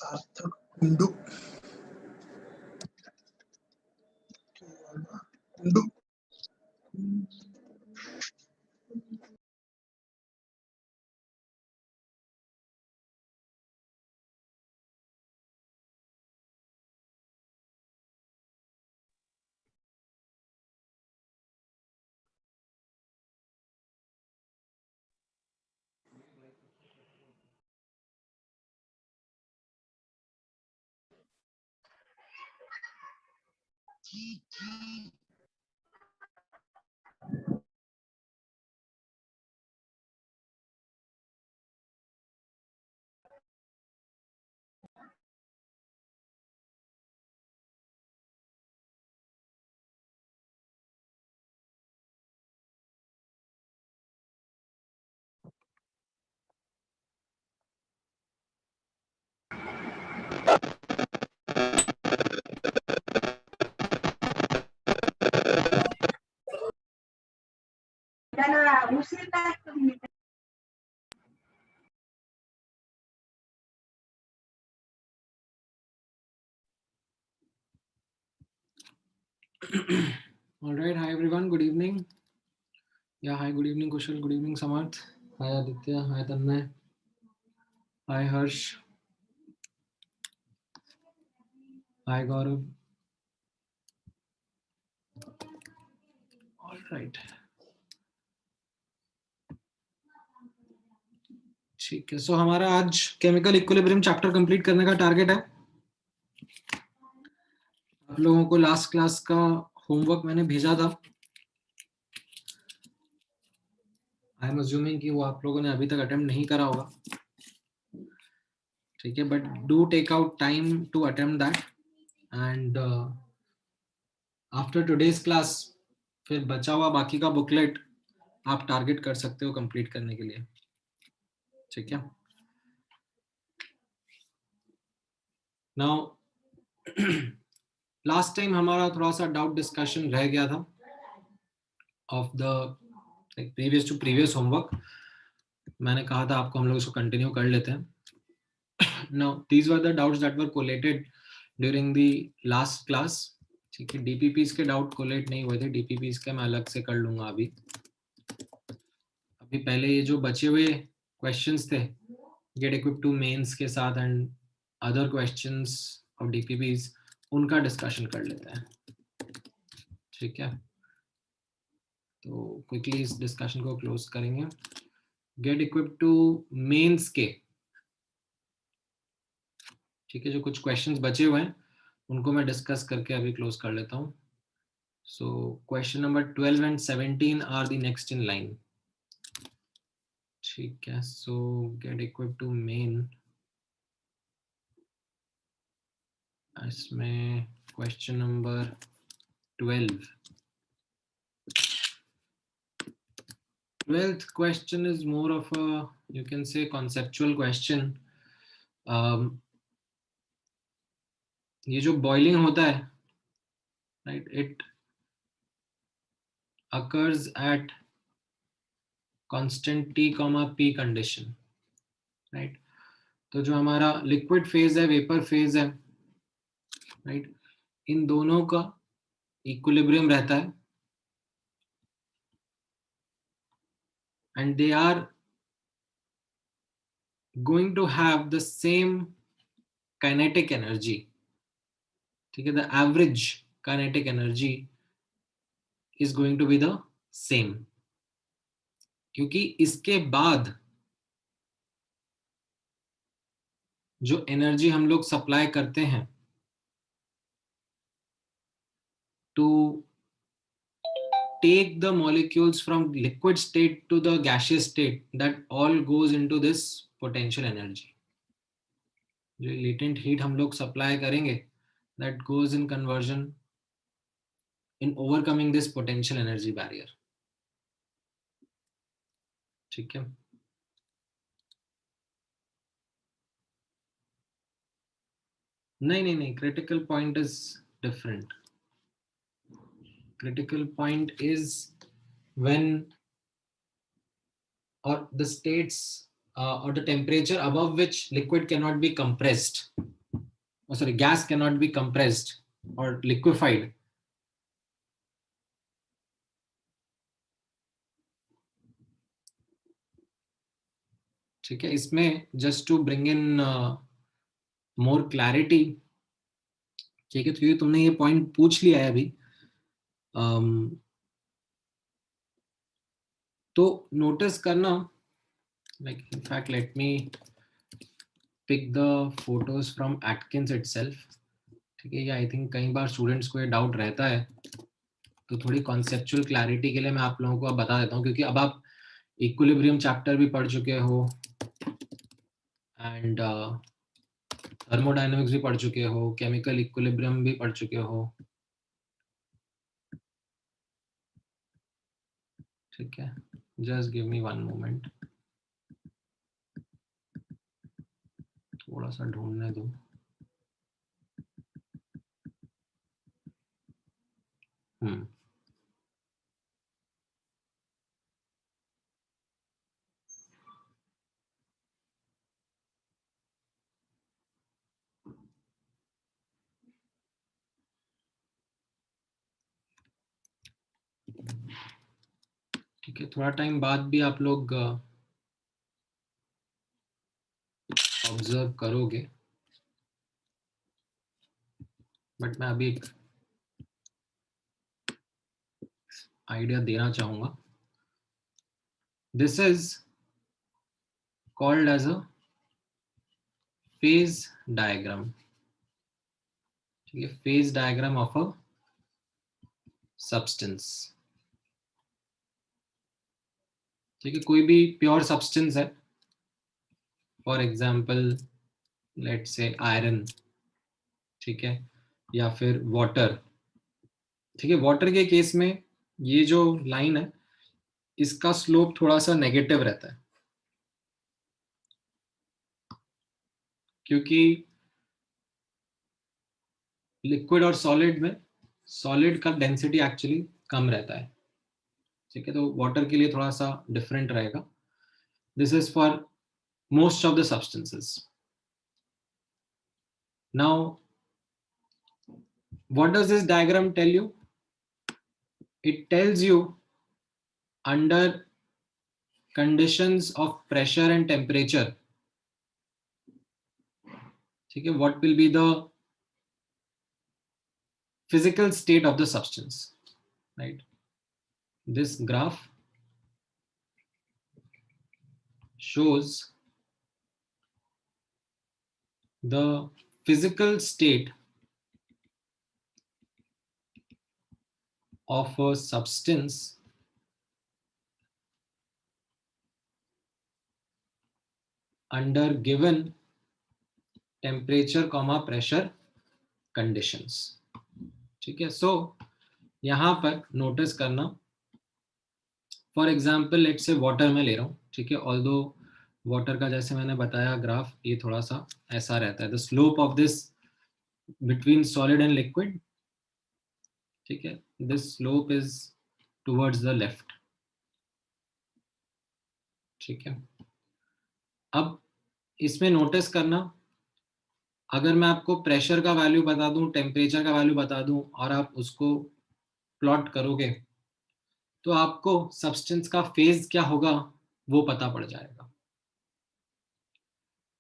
सार्थक Kundu Kundu All right, hi everyone, good evening. Yeah, hi, good evening Kushal, good evening Samarth. Hi Aditya, hi Tanmay. Hi Harsh. Hi Gaurav. All right. ठीक है, सो हमारा आज chemical equilibrium chapter complete करने का target है. आप लोगों को लास्ट क्लास का होमवर्क मैंने भेजा था. आई एम अज्यूमिंग कि वो आप लोगों ने अभी तक अटेम्प्ट नहीं करा होगा. ठीक है, but do take out time to attempt that and after today's class फिर बचा हुआ बाकी का बुकलेट आप टारगेट कर सकते हो कंप्लीट करने के लिए. ठीक है. नाउ लास्ट टाइम हमारा थोड़ा सा डाउट डिस्कशन रह गया था of the previous to previous homework. मैंने कहा था आपको हम लोग इसको कंटिन्यू कर लेते हैं. Now these were the doubts that were collated during the last class. ठीक है, डीपीपीज के डाउट कोलेट नहीं हुए थे. डीपीपीज के मैं अलग से कर लूंगा. अभी पहले ये जो बचे हुए क्वेश्चंस थे गेट इक्विप टू मेंस के साथ and other questions of DPPs, उनका डिस्कशन कर लेते हैं. ठीक है, तो क्विकली इस डिस्कशन को क्लोज करेंगे. गेट इक्विप टू मेंस के, ठीक है, जो कुछ क्वेश्चंस बचे हुए हैं उनको मैं डिस्कस करके अभी क्लोज कर लेता हूं. So question number 12 and 17 are the next in line. ठीक है, so get equip to main, इसमें question number 12. 12th question is more of a, you can say, conceptual question. ये जो boiling होता है, right, it occurs at constant T, P condition, right. तो जो हमारा liquid phase है, vapor phase है, right, इन दोनों का equilibrium रहता है and they are going to have the same kinetic energy. ठीक है, the average kinetic energy is going to be the same, क्योंकि इसके बाद जो एनर्जी हम लोग सप्लाई करते हैं to take the molecules from liquid state to the gaseous state, that all goes into this potential energy. जो लेटेंट हीट हम लोग सप्लाई करेंगे, that goes in conversion in overcoming this potential energy barrier. ठीक है, नहीं, critical point is different. critical point is when or the states or the temperature above which liquid cannot be compressed, sorry, gas cannot be compressed or liquefied. ठीक है, इसमें just to bring in more clarity, ठीक है, तो ये तुमने ये point पूछ लिया है अभी, तो नोटिस करना, like in fact let me pick the photos from Atkins itself, ठीक है, ये आई थिंक कई बार स्टूडेंट्स को ये डाउट रहता है, तो थोड़ी कॉन्सेप्चुअल क्लैरिटी के लिए मैं आप लोगों को अब बता देता हूँ, क्योंकि अब आप इक्विलिब्रियम चैप्टर भी पढ़ चुके हो एंड थर्मोडायनेमिक्स भी पढ़ चुके हो, केमिकल इक्विलिब्रियम भी पढ़ चुके हो, ठीक है, just give me one moment, थोड़ा सा ढूंढने दो। ठीक है, थोड़ा टाइम बाद भी आप लोग ऑब्जर्व करोगे, बट मैं अभी एक आइडिया देना चाहूंगा। This is called as a phase diagram, ठीक है, phase diagram of a substance, ठीक है, कोई भी प्योर सब्सटेंस है, for example let say iron, ठीक है, या फिर वाटर, ठीक है, वाटर के केस में ये जो लाइन है इसका स्लोप थोड़ा सा नेगेटिव रहता है, क्योंकि लिक्विड और सॉलिड में सॉलिड का डेंसिटी एक्चुअली कम रहता है, ठीक है, तो वाटर के लिए थोड़ा सा डिफरेंट रहेगा। This is for most of the substances. Now what does this diagram tell you? It tells you under conditions of pressure and temperature, ठीक है, what will be the physical state of the substance, right? This graph shows the physical state of a substance under given temperature comma pressure conditions, ठीक है, सो यहां पर notice करना, for example let से water में ले रहा हूं, ठीक है, ऑल्दो वाटर का जैसे मैंने बताया ग्राफ ये थोड़ा सा ऐसा रहता है, the slope of this between solid and liquid, ठीक है, this slope is towards the left, ठीक है। अब इसमें नोटिस करना, अगर मैं आपको प्रेशर का वैल्यू बता दूं, टेम्परेचर का वैल्यू बता दूं और आप उसको प्लॉट करोगे तो आपको सब्सटेंस का फेज क्या होगा वो पता पड़ जाएगा।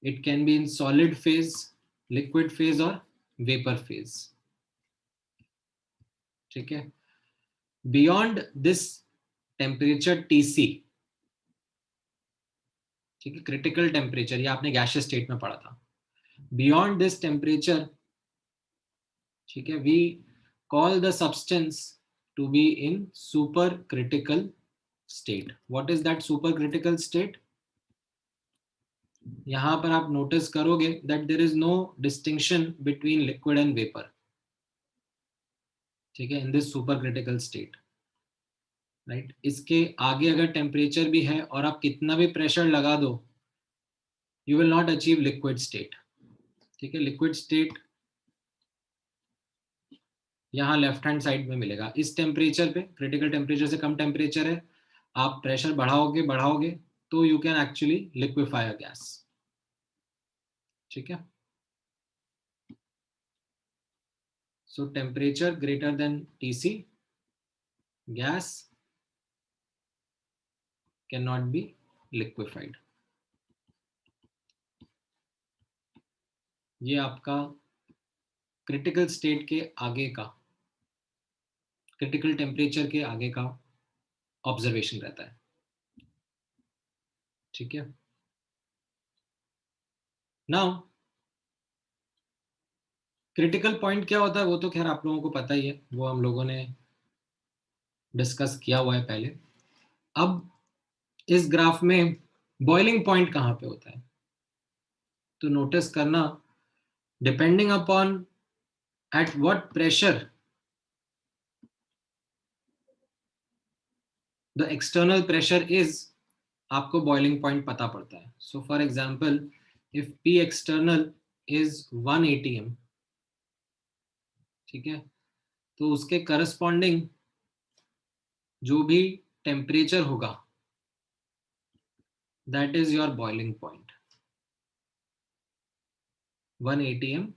It can be in solid phase, liquid phase और वेपर फेज, ठीक है। बियॉन्ड दिस टेम्परेचर टीसी, ठीक है, क्रिटिकल टेम्परेचर, ये आपने गैसियस स्टेट में पढ़ा था, बियॉन्ड दिस टेम्परेचर, ठीक है, we call the substance to be in super critical state. What is that super critical state? यहां पर आप नोटिस करोगे that there is no distinction between liquid and vapour, ठीक है, in this super critical state, right. इसके आगे अगर temperature भी है और आप कितना भी प्रेशर लगा दो, you will not achieve liquid state, ठीक है। लिक्विड स्टेट यहाँ लेफ्ट हैंड साइड में मिलेगा, इस टेम्परेचर पे, क्रिटिकल टेम्परेचर से कम टेम्परेचर है, आप प्रेशर बढ़ाओगे बढ़ाओगे तो you can actually liquefy a gas, ठीक है। So temperature greater than Tc, gas cannot be liquefied. ये आपका क्रिटिकल स्टेट के आगे का, क्रिटिकल टेम्परेचर के आगे का ऑब्जर्वेशन रहता है. ठीक है. नाउ क्रिटिकल पॉइंट क्या होता है वो तो खैर आप लोगों को पता ही है, वो हम लोगों ने डिस्कस किया हुआ है पहले. अब इस ग्राफ में बॉइलिंग पॉइंट कहाँ पे होता है, तो नोटिस करना, depending upon at what pressure the external pressure is, आपको बॉइलिंग पॉइंट पता पड़ता है. So for example if P external is 1 atm, ठीक है, तो उसके करस्पॉन्डिंग जो भी टेम्परेचर होगा that is your boiling point. 1 atm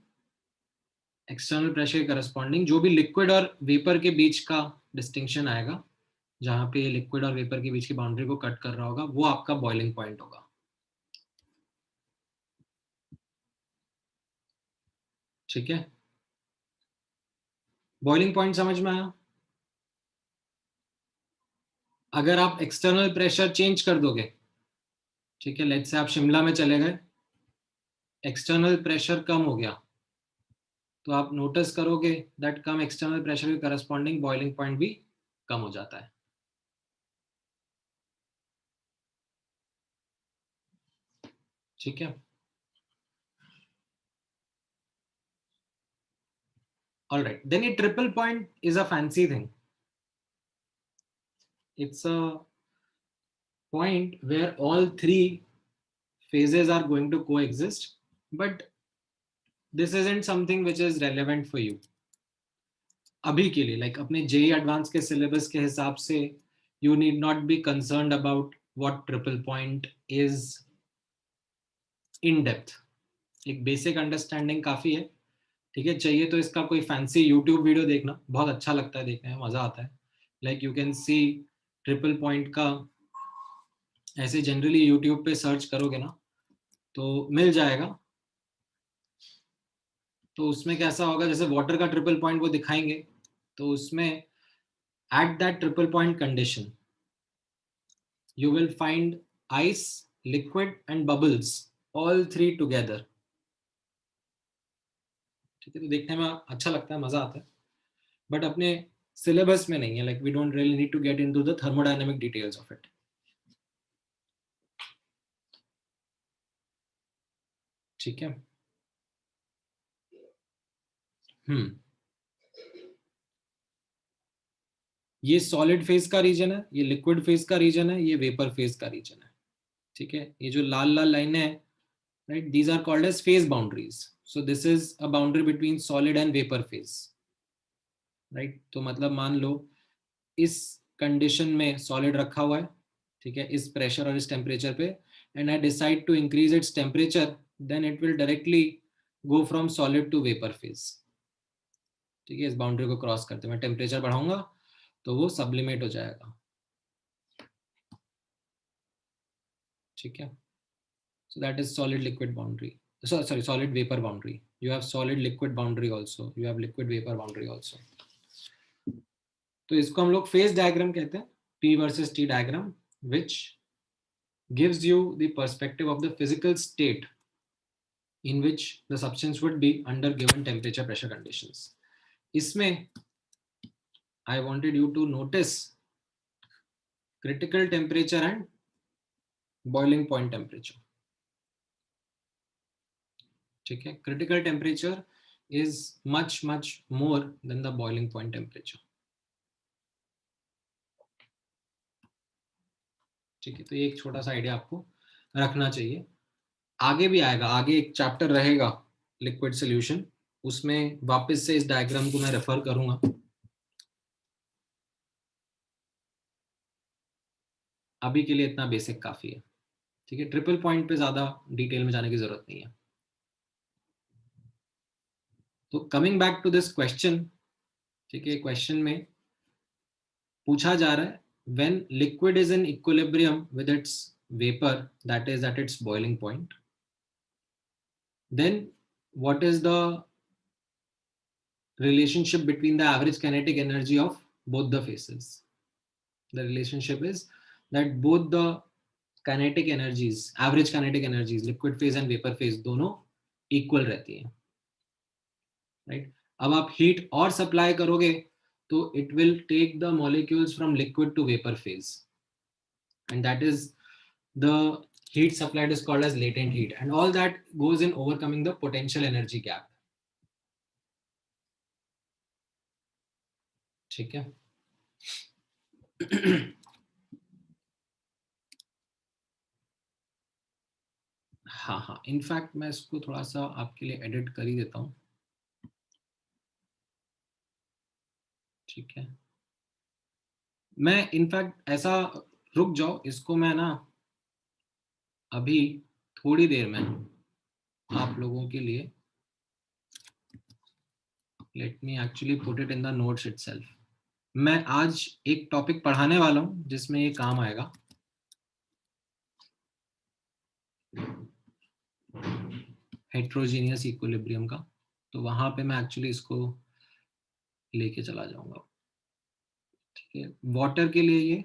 external pressure के करस्पॉन्डिंग जो भी लिक्विड और वेपर के बीच का डिस्टिंक्शन आएगा, जहां पे लिक्विड और वेपर के बीच की बाउंड्री को कट कर रहा होगा, वो आपका बॉइलिंग पॉइंट होगा. ठीक है, बॉइलिंग पॉइंट समझ में आया. अगर आप एक्सटर्नल प्रेशर चेंज कर दोगे, ठीक है, लेट्स से आप शिमला में चले गए, एक्सटर्नल प्रेशर कम हो गया, तो आप नोटिस करोगे दैट कम एक्सटर्नल प्रेशर के करस्पॉन्डिंग बॉइलिंग पॉइंट भी कम हो जाता है. ठीक है. All right, then a triple point is a fancy thing. It's a point where all three phases are going to coexist, but this isn't something which is relevant for you अभी के लिए. like अपने JEE advance के syllabus के हिसाब से you need not be concerned about what triple point is in depth. एक basic understanding काफी है. ठीक है, चाहिए तो इसका कोई फैंसी यूट्यूब वीडियो देखना, बहुत अच्छा लगता है देखने में, मजा आता है. Like you can see triple point का, ऐसे जनरली यूट्यूब पे सर्च करोगे ना तो मिल जाएगा. तो उसमें कैसा होगा, जैसे वाटर का ट्रिपल पॉइंट वो दिखाएंगे, तो उसमें at that triple point condition you will find ice, liquid and bubbles, all three together. ठीक है, तो देखने में अच्छा लगता है, मजा आता है, बट अपने सिलेबस में नहीं है. Like we don't really need to get into the thermodynamic details of it. ठीक है. हम्म, ये सॉलिड फेज का रीजन है, ये लिक्विड फेज का रीजन है, ये वेपर फेज का रीजन है. ठीक है, ये जो लाल लाल लाइनें हैं, right, these are called as phase boundaries. So this is a boundary between solid and vapor phase, right? तो मतलब मान लो इस कंडीशन में सॉलिड रखा हुआ है, ठीक है, इस प्रेशर और इस टेम्परेचर पे, and I decide to increase its temperature, then it will directly go from solid to vapour phase. ठीक है, इस बाउंड्री को क्रॉस करते मैं टेम्परेचर बढ़ाऊंगा तो वो सब्लिमेट हो जाएगा. ठीक है, so that is solid liquid boundary, so sorry, solid vapor boundary. You have solid liquid boundary also, you have liquid vapor boundary also. तो इसको हम लोग फेज डायग्राम कहते हैं, P versus T diagram, which gives you the perspective of the physical state in which the substance would be under given temperature pressure conditions. इसमें I wanted you to notice critical temperature and boiling point temperature. ठीक है, critical temperature is much more than the boiling point temperature. ठीक है, तो ये एक छोटा सा आइडिया आपको रखना चाहिए. आगे भी आएगा, आगे एक चैप्टर रहेगा लिक्विड सॉल्यूशन, उसमें वापस से इस डायग्राम को मैं रेफर करूंगा. अभी के लिए इतना बेसिक काफी है. ठीक है, ट्रिपल पॉइंट पे ज्यादा डिटेल में जाने की जरूरत नहीं है. तो coming back to this question, ठीक है, क्वेश्चन में पूछा जा रहा है when liquid is in equilibrium with its vapor, that is at its boiling point, then what is the relationship between the average kinetic energy of both the phases? The relationship is that both the kinetic energies, average kinetic energies, liquid phase and vapor phase, दोनों equal रहती हैं, right? अब आप heat और supply करोगे तो it will take the molecules from liquid to vapor phase, and that is the heat supplied is called as latent heat, and all that goes in overcoming the potential energy gap. ठीक है. हाँ हाँ, in fact मैं इसको थोड़ा सा आपके लिए एडिट कर ही देता हूँ. ठीक है, मैं इनफैक्ट ऐसा, रुक जाओ, इसको मैं ना अभी थोड़ी देर में आप लोगों के लिए, let me actually put it in the notes itself. मैं आज एक टॉपिक पढ़ाने वाला हूँ जिसमें ये काम आएगा. हेट्रोजीनियस इक्विलिब्रियम का, तो वहां पे मैं एक्चुअली इसको लेके चला जाऊंगा. ठीक है, वाटर के लिए ये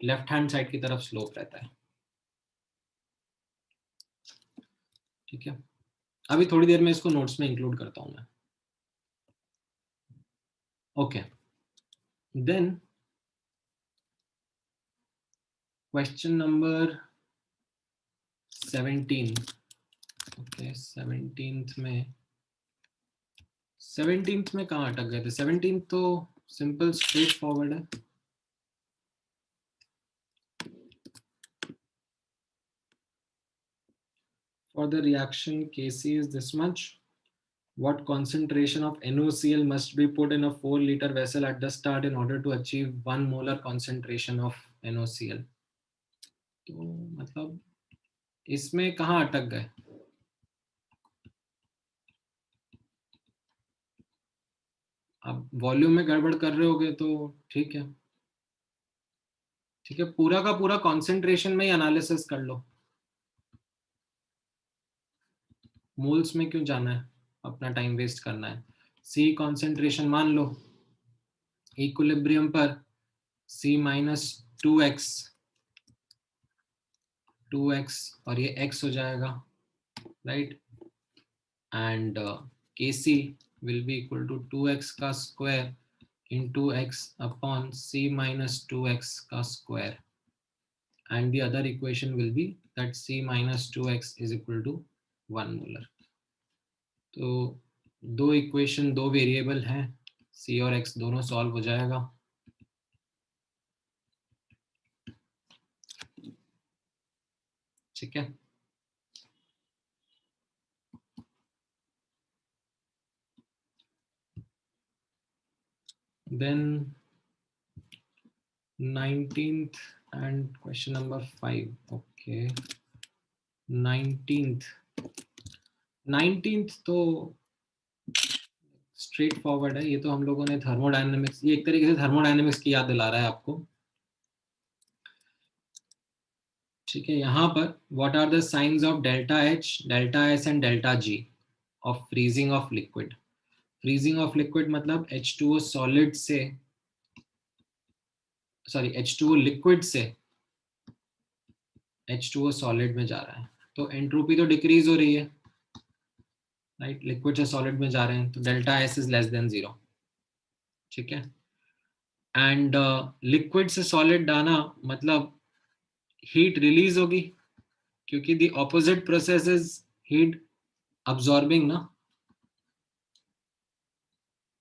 लेफ्ट हैंड साइड की तरफ स्लोप रहता है. ठीक है, अभी थोड़ी देर में इसको नोट्स में इंक्लूड करता हूं मैं. Okay, then question number 17. Okay, 17th में कहाँ अटक गए थे? 17th तो सिंपल स्ट्रेट फॉरवर्ड है. For the reaction Kc is this much, what concentration of NaOCl must be put in a 4-liter vessel at the start in order to achieve 1 molar concentration of NaOCl? तो मतलब इसमें कहाँ अटक गए? आप volume में गड़बड़ कर रहे होगे तो ठीक है. ठीक है, पूरा का पूरा कॉन्सेंट्रेशन में ही एनालिसिस कर लो. मोल्स में क्यों जाना है, अपना टाइम वेस्ट करना है. सी कॉन्सेंट्रेशन मान लो इक्विलिब्रियम पर C माइनस 2x और ये x हो जाएगा, right. And Kc will be equal to 2x का square into x upon C minus 2x का square, and the other equation will be that C minus 2x is equal to 1 molar. तो दो equation, दो variable हैं, C और x दोनों solve हो जाएगा. ठीक है, then 19th and question number 5. okay, 19th तो स्ट्रेट फॉरवर्ड है. ये तो हम लोगों ने थर्मोडायनेमिक्स, ये एक तरीके से थर्मोडायनेमिक्स की याद दिला रहा है आपको. ठीक है, यहाँ पर what are the signs of delta H, delta S and delta G of freezing of liquid. Freezing of liquid मतलब H2O सॉलिड से, सॉरी H2O लिक्विड से H2O सॉलिड में जा रहा है, तो एंट्रोपी तो डिक्रीज हो रही है, राइट. लिक्विड से सॉलिड में जा रहे हैं तो delta S is less than 0. ठीक है, एंड लिक्विड से सॉलिड जाना मतलब हीट रिलीज होगी, क्योंकि the opposite process is heat absorbing ना.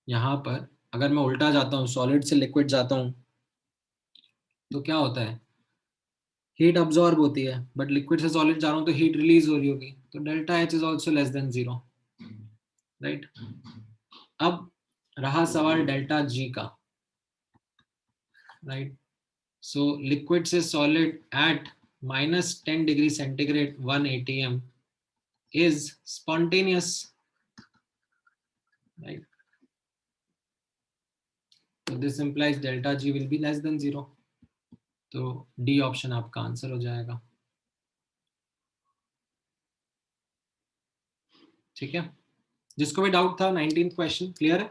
यहाँ पर अगर मैं उल्टा जाता हूँ, सॉलिड से लिक्विड जाता हूँ, तो क्या होता है, हीट अब्सॉर्ब होती है, बट लिक्विड से सॉलिड जा रहा हूँ तो हीट रिलीज हो रही होगी, तो delta H is also less than 0, right. अब रहा सवाल डेल्टा जी का, राइट. सो लिक्विड से solid at -10 degree centigrade 1 atm is spontaneous, right? So this implies delta G will be less than 0. तो डी ऑप्शन आपका answer हो जाएगा. ठीक है, जिसको भी डाउट था 19th क्वेश्चन क्लियर है?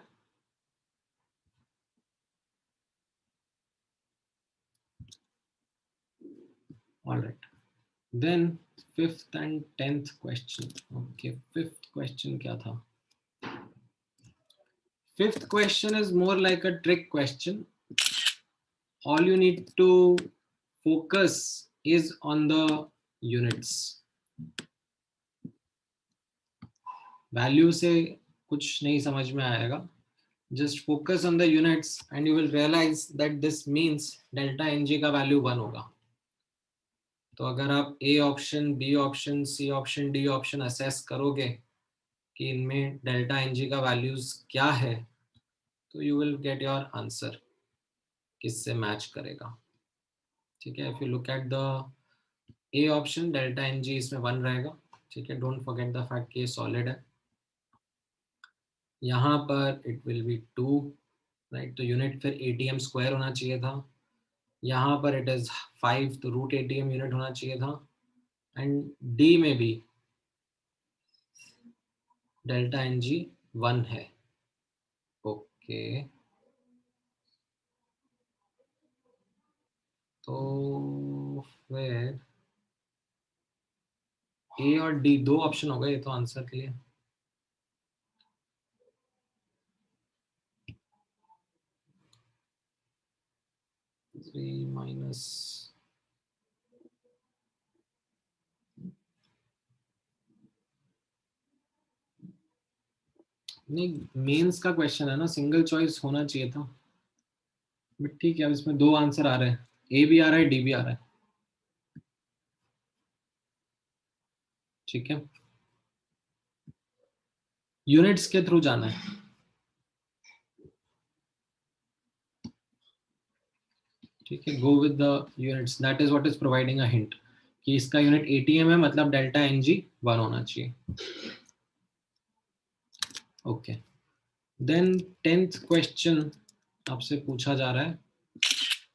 All right. Then 5th and 10th question. Okay, 5th question क्या था? 5th question is more like a trick question. All you need to focus is on the units. Value से कुछ नहीं समझ में आएगा. Just focus on the units and you will realize that this means delta ng का value 1 होगा. तो अगर आप A option, B option, C option, D option assess करोगे कि इनमें डेल्टा एनजी का वैल्यूज क्या है, तो you will get your answer किससे मैच करेगा. ठीक है, if you look at the A option, delta NG इसमें 1 रहेगा. ठीक है, डोंट फॉरगेट द फैक्ट कि ये सॉलिड है. यहाँ पर इट विल बी 2, राइट? तो यूनिट फिर एटीएम स्क्वायर होना चाहिए था. यहाँ पर इट इज 5, तो रूट एटीएम यूनिट होना चाहिए था. एंड डी में भी डेल्टा एन जी 1 है. ओके, तो फिर ए और डी 2 ऑप्शन हो गए तो आंसर के लिए. थ्री माइनस नहीं, मेंस का क्वेश्चन है ना, सिंगल चॉइस होना चाहिए था. बट ठीक है, अब इसमें 2 आंसर आ रहे हैं, ए भी आ रहा है, डी भी आ रहा है. ठीक है, यूनिट्स के थ्रू जाना है. ठीक है, go with the units, that is what is providing a hint कि इसका यूनिट एटीएम है, मतलब डेल्टा एनजी 1 होना चाहिए. ओके, देन 10th क्वेश्चन आपसे पूछा जा रहा है,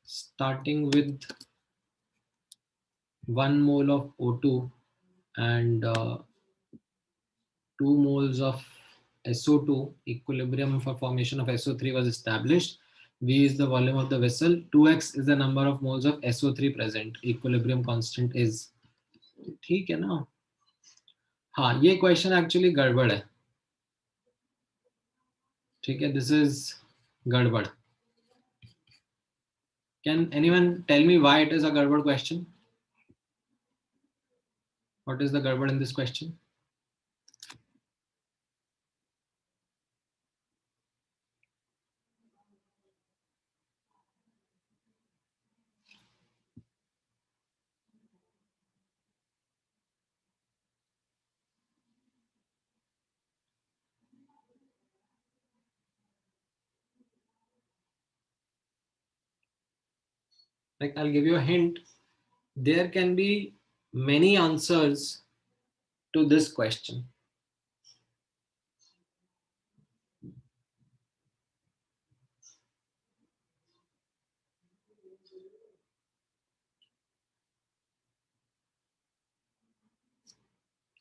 starting with 1 mole of O2 and 2 moles of SO2, equilibrium for formation of SO3 was established. V is the volume of the vessel, 2x is the number of moles of SO3 present, equilibrium constant is. ठीक है ना? हाँ, ये question actually गड़बड़ है. ठीक है, this is गड़बड़. Can anyone tell me why it is a गड़बड़ question? What is the गड़बड़ in this question? Like, I'll give you a hint. There can be many answers to this question.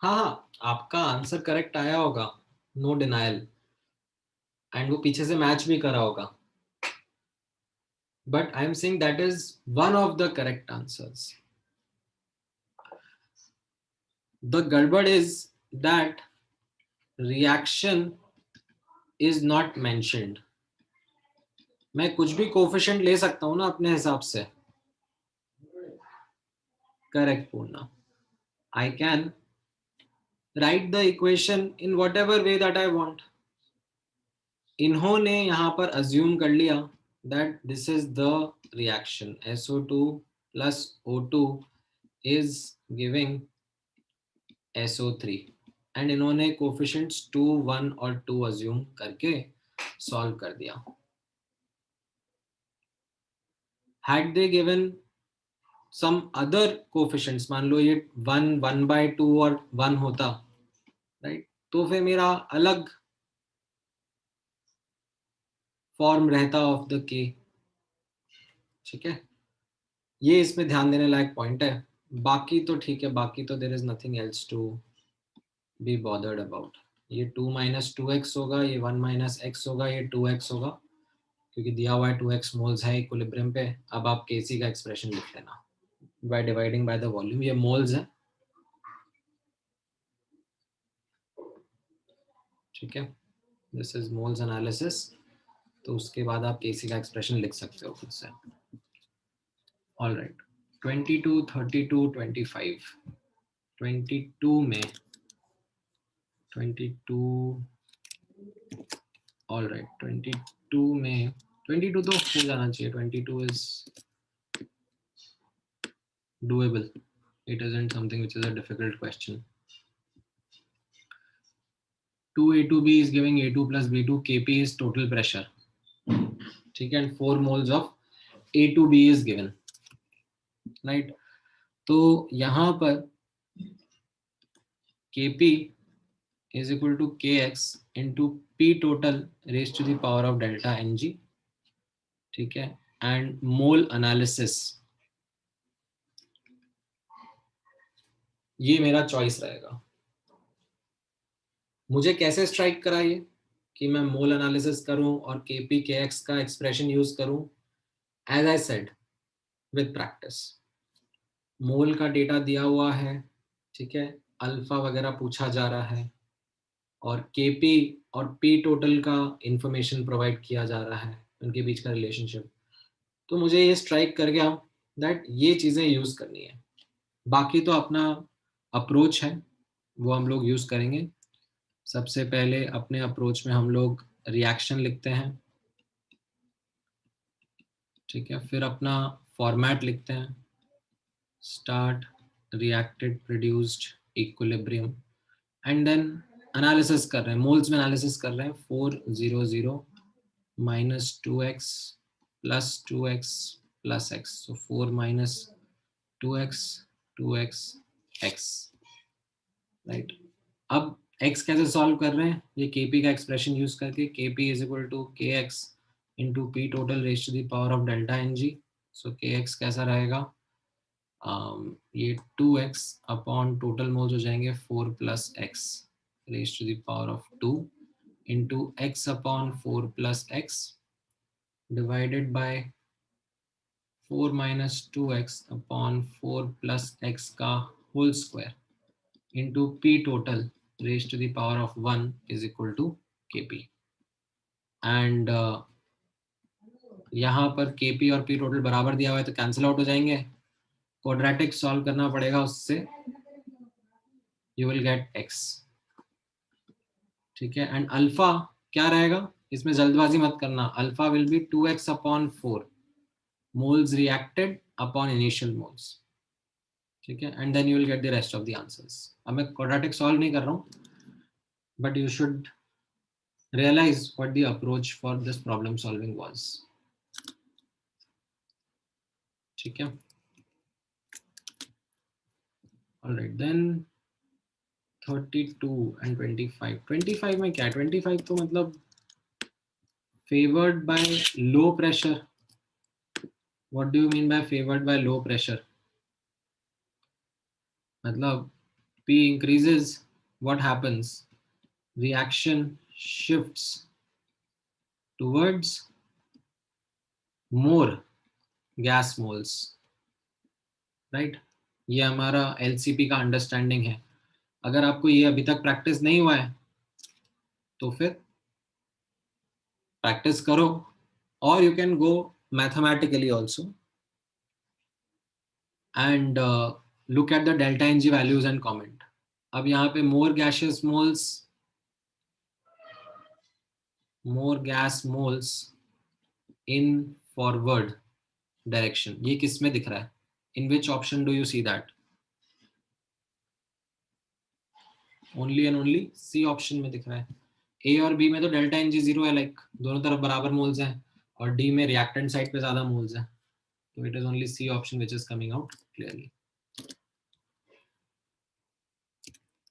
हाँ, आपका answer correct आया होगा, no denial, and वो पीछे से match भी करा होगा. But I am saying that is one of the correct answers. The गड़बड़ is that reaction is not mentioned. मैं कुछ भी कोफिशिएंट ले सकता हूं ना अपने हिसाब से. Correct Purna, I can write the equation in what ever way that I want. इन्होंने यहाँ पर अज्यूम कर लिया that this is the reaction, SO2 plus O2 is giving SO3, and इन्होंने coefficients 2, 1 और 2 assume करके solve कर दिया. Had they given some other coefficients, मान लो ये 1, 1/2 और 1 होता, right? तो फिर मेरा अलग फॉर्म रहता ऑफ द के। ठीक है, ये इसमें ध्यान देने लायक पॉइंट है। बाकी तो ठीक है, बाकी तो there is nothing else to be bothered about. ये 2 माइनस 2x होगा, ये 1 माइनस x होगा, ये 2x होगा, क्योंकि दिया हुआ है 2x मोल्स है इक्विलिब्रियम पे। अब आप Kc का एक्सप्रेशन लिख लेना by dividing by the volume. ये मोल्स है, ठीक है, दिस इज मोल्स एनालिसिस। तो उसके बाद आप Kc का एक्सप्रेशन लिख सकते हो खुद से। All right, 22, 32, 25। 22 में 22, ऑल राइट, 22 में 22 तो हो जाना चाहिए। 22 is doable. It isn't something which is a difficult question. 2A2B is giving A2 plus B2. Kp is total pressure. ठीक है, and 4 moles of A2B is given. Right? तो यहाँ पर Kp is equal to Kx into P total raised to the power of delta Ng. ठीक है, and mole analysis, ये मेरा choice रहेगा। मुझे कैसे स्ट्राइक करा ये कि मैं मोल एनालिसिस करूं और Kp Kx का एक्सप्रेशन यूज करूं? As I said, with practice. Mole का डेटा दिया हुआ है, ठीक है, अल्फा वगैरह पूछा जा रहा है, और Kp और P टोटल का इंफॉर्मेशन प्रोवाइड किया जा रहा है, उनके बीच का रिलेशनशिप। तो मुझे ये स्ट्राइक कर गया दैट ये चीज़ें यूज करनी है। बाकी तो अपना अप्रोच है, वो हम लोग यूज करेंगे। सबसे पहले अपने अप्रोच में हम लोग रिएक्शन लिखते हैं, ठीक है, फिर अपना फॉर्मेट लिखते हैं, start, reacted, produced, equilibrium, and then analysis कर रहे हैं, मोल्स में एनालिसिस कर रहे हैं। 400 minus 2x plus 2x plus x, so 4 minus 2x 2x x, right. अब x कैसे सॉल्व कर रहे हैं? ये kp का एक्सप्रेशन यूज करके, kp is equal to kx into p total raised to the power of delta ng। so kx कैसा रहेगा? ये 2x अपॉन टोटल मोल्स हो जाएंगे 4 plus x raise to the power of 2 into x upon 4 plus x divided by 4 minus 2x upon 4 plus x का whole square into P total raise to the power of 1 is equal to kp। And यहाँ पर kp और p total बराबर दिया हुआ है तो cancel out हो जाएंगे। क्वाड्रेटिक सॉल्व करना पड़ेगा, उससे यू विल गेट x, ठीक है। एंड अल्फा क्या रहेगा? इसमें जल्दबाजी मत करना। Alpha will be 2x upon 4 moles reacted upon initial moles, ठीक है, and then you will get the rest of the answers. अब मैं क्वाड्रेटिक सॉल्व नहीं कर रहा हूँ, but you should realise what the approach for this problem solving was, ठीक है। Alright, then 32 and 25। 25 में क्या है? 25 तो मतलब favoured by low pressure. What do you mean by favoured by low pressure? मतलब P increases, what happens? Reaction shifts towards more gas moles, right? ये हमारा LCP का अंडरस्टैंडिंग है। अगर आपको ये अभी तक प्रैक्टिस नहीं हुआ है तो फिर प्रैक्टिस करो, और you can go mathematically also and look at the delta NG values and comment. अब यहाँ पे more gaseous moles, more gas moles in forward direction, ये किस में दिख रहा है? In which option do you see that? Only and only C option में दिख रहा है। ए और बी में तो डेल्टा एन जी जीरो है, लाइक दोनों तरफ बराबर मोल्स हैं, और डी में रिएक्टेंट साइड पे ज्यादा मोल्स हैं, तो it is only C option which is coming out clearly,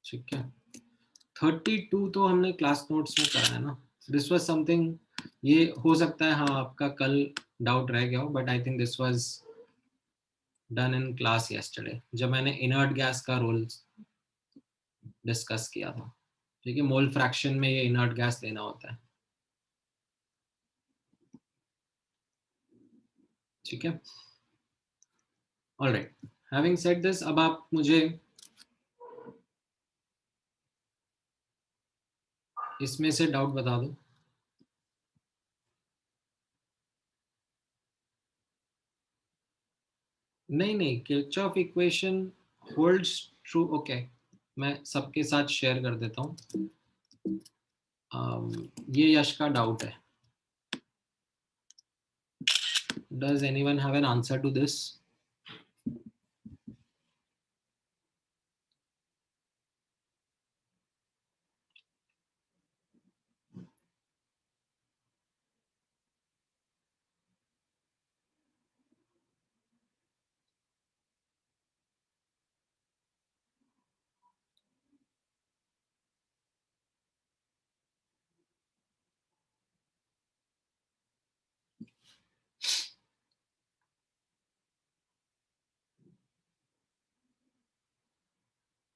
ठीक है। 32 तो हमने क्लास नोट्स में करा है ना। दिस वाज समथिंग ये हो सकता है हाँ आपका कल डाउट रह गया हो, but I think this was done in class yesterday जब मैंने इनर्ट गैस का रोल डिस्कस किया था। ठीक है, मोल फ्रैक्शन में ये इनर्ट गैस लेना होता है। ठीक है, ऑलराइट, हैविंग सेड दिस, अब आप मुझे इसमें से डाउट बता दो। नहीं नहीं, Kirchhoff equation holds true. Okay, मैं सबके साथ शेयर कर देता हूँ। ये यश का डाउट है। Does anyone have an answer to this?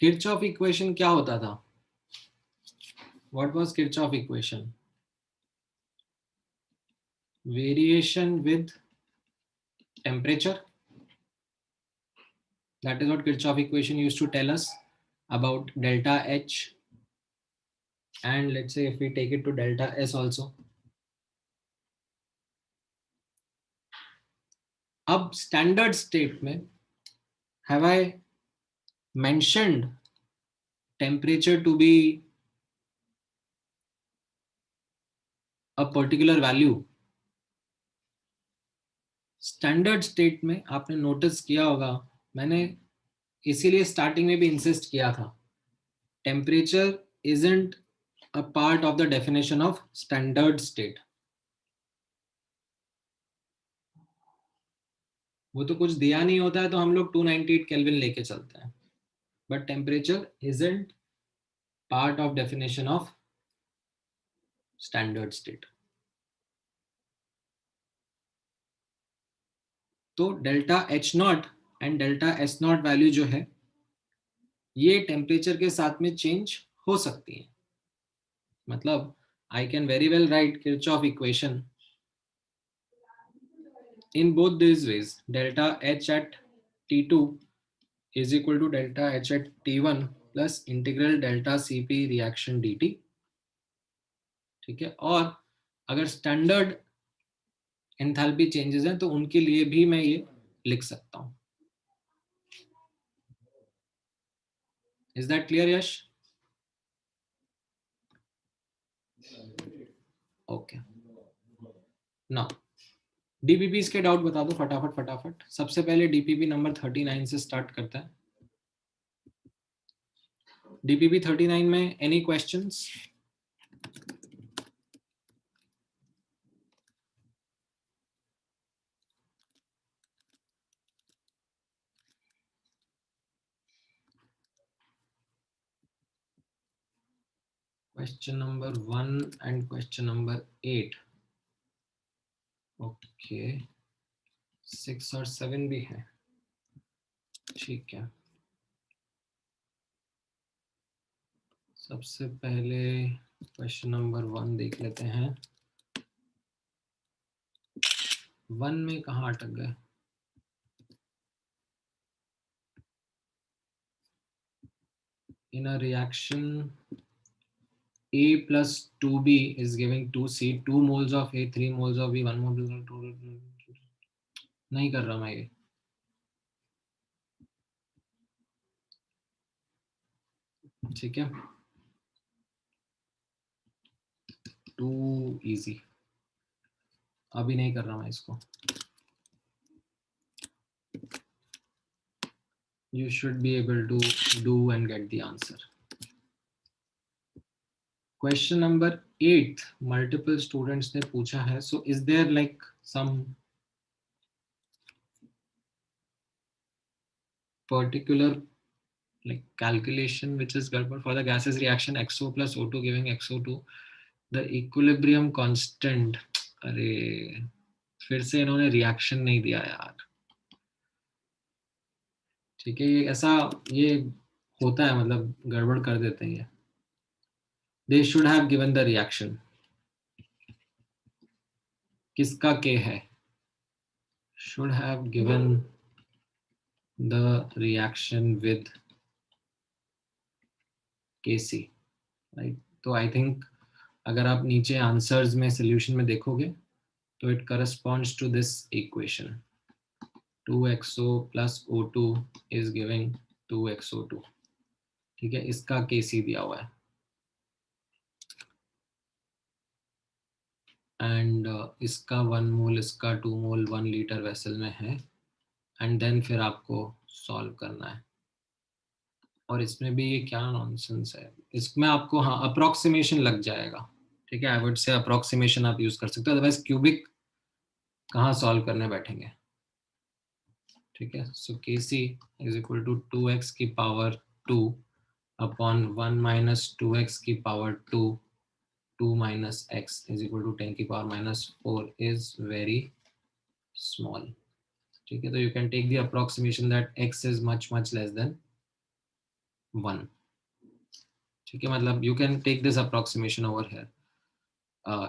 Kirchhoff equation क्या होता था? What was Kirchhoff equation? Variation with temperature. That is what Kirchhoff equation used to tell us about delta H, and let's say if we take it to delta S also. अब standard state में have I mentioned temperature to be a particular value? Standard state में आपने notice किया होगा, मैंने इसीलिए starting में भी इंसिस्ट किया था, temperature isn't a part of the definition of standard state. वो तो कुछ दिया नहीं होता है तो हम लोग 298 केल्विन लेके चलते हैं, but temperature isn't part of definition of standard state. तो delta H naught and delta S naught value जो है ये टेम्परेचर के साथ में चेंज हो सकती है। मतलब I can very well right Kirchhoff equation in both these ways. Delta H at T2 is equal to delta H at T1 plus integral delta Cp reaction dt. ठीक है, और अगर स्टैंडर्ड एंथैल्पी चेंजेस हैं तो उनके लिए भी मैं ये लिख सकता हूं। Is that clear Yash? Okay, now DPP के डाउट बता दो फटाफट फटाफट। सबसे पहले डीपीपी नंबर 39 से स्टार्ट करता है। डीपीपी 39 में any questions? Question number 1 and question number 8। Okay, 6 और 7 भी है, ठीक है। सबसे पहले क्वेश्चन नंबर 1 देख लेते हैं। 1 में कहाँ अटक गए? In a reaction A plus 2B is giving 2C, 2 moles of A, 3 moles of B, 1 mole of 2। नहीं कर रहा मैं ये। ठीक है, टू इजी, अभी नहीं कर रहा मैं इसको। You should be able to do and get the answer. Question number 8 multiple students ने पूछा है, so is there like some particular like calculation which is garbad for the gases reaction XO plus O2 giving XO2 the equilibrium constant, अरे फिर से इन्होंने reaction नहीं दिया यार। ठीक है, ये ऐसा ये होता है, मतलब गड़बड़ कर देते हैं ये। They should have given the reaction. किसका के है? Should have given the reaction with KC, right? तो आई थिंक अगर आप नीचे आंसर्स में सोल्यूशन में देखोगे तो it corresponds to this equation, 2xo plus O2 is giving 2xO2। ठीक है, इसका केसी दिया हुआ है एंड इसका 1 मोल, इसका 2 मोल 1 लीटर वेसल में है, एंड देन फिर आपको सॉल्व करना है। और इसमें भी ये क्या नॉनसेंस है, इसमें आपको हाँ अप्रोक्सीमेशन लग जाएगा। ठीक है, आई वुड से अप्रोक्सीमेशन आप यूज कर सकते हो, अदरवाइज क्यूबिक कहाँ सॉल्व करने बैठेंगे। ठीक है, सो केसी इज इक्वल टू 2x की पावर 2 अपॉन 1 माइनस 2x की power 2, 2 minus x is equal to 10 की power minus 4 is very small। ठीक है, तो you can take the approximation that x is much less than 1। ठीक है, मतलब you can take this approximation over here।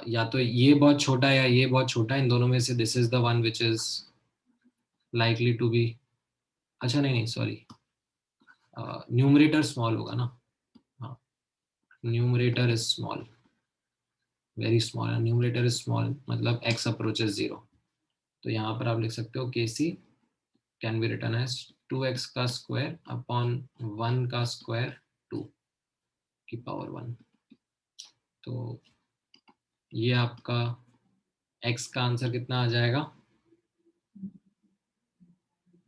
या तो ये बहुत छोटा है या ये बहुत छोटा है, इन दोनों में से this is the one which is likely to be, अच्छा नहीं सॉरी, न्यूमरेटर स्मॉल होगा ना। हाँ, numerator is small, very small, numerator is small मतलब x अप्रोचेस 0। तो यहाँ पर आप लिख सकते हो KC can be written as 2x का स्क्वायर अपॉन 1 का स्क्वायर 2 की पावर 1। तो ये आपका x का आंसर कितना आ जाएगा,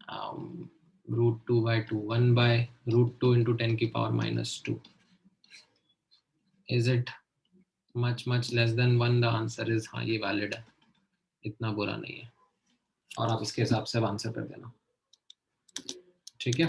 √2/2, 1/√2 इंटू 10 की power -2। Is it much less than 1? The answer is हाँ, ये वैलिड है, इतना बुरा नहीं है। और आप इसके हिसाब से आंसर कर देना। ठीक है,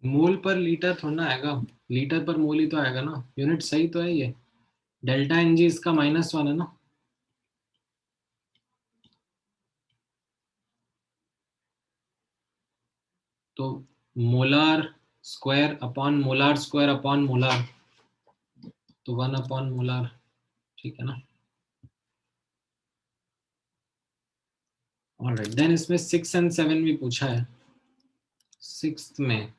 मोल पर लीटर थोड़ा ना आएगा, लीटर पर मोल ही तो आएगा ना, यूनिट सही तो है ये। डेल्टा एनजी इसका -1 है ना, तो molar square upon molar square upon molar, तो 1 अपॉन मोलार। ठीक है ना, ऑलराइट। देन इसमें 6 एंड 7 भी पूछा है। 6th में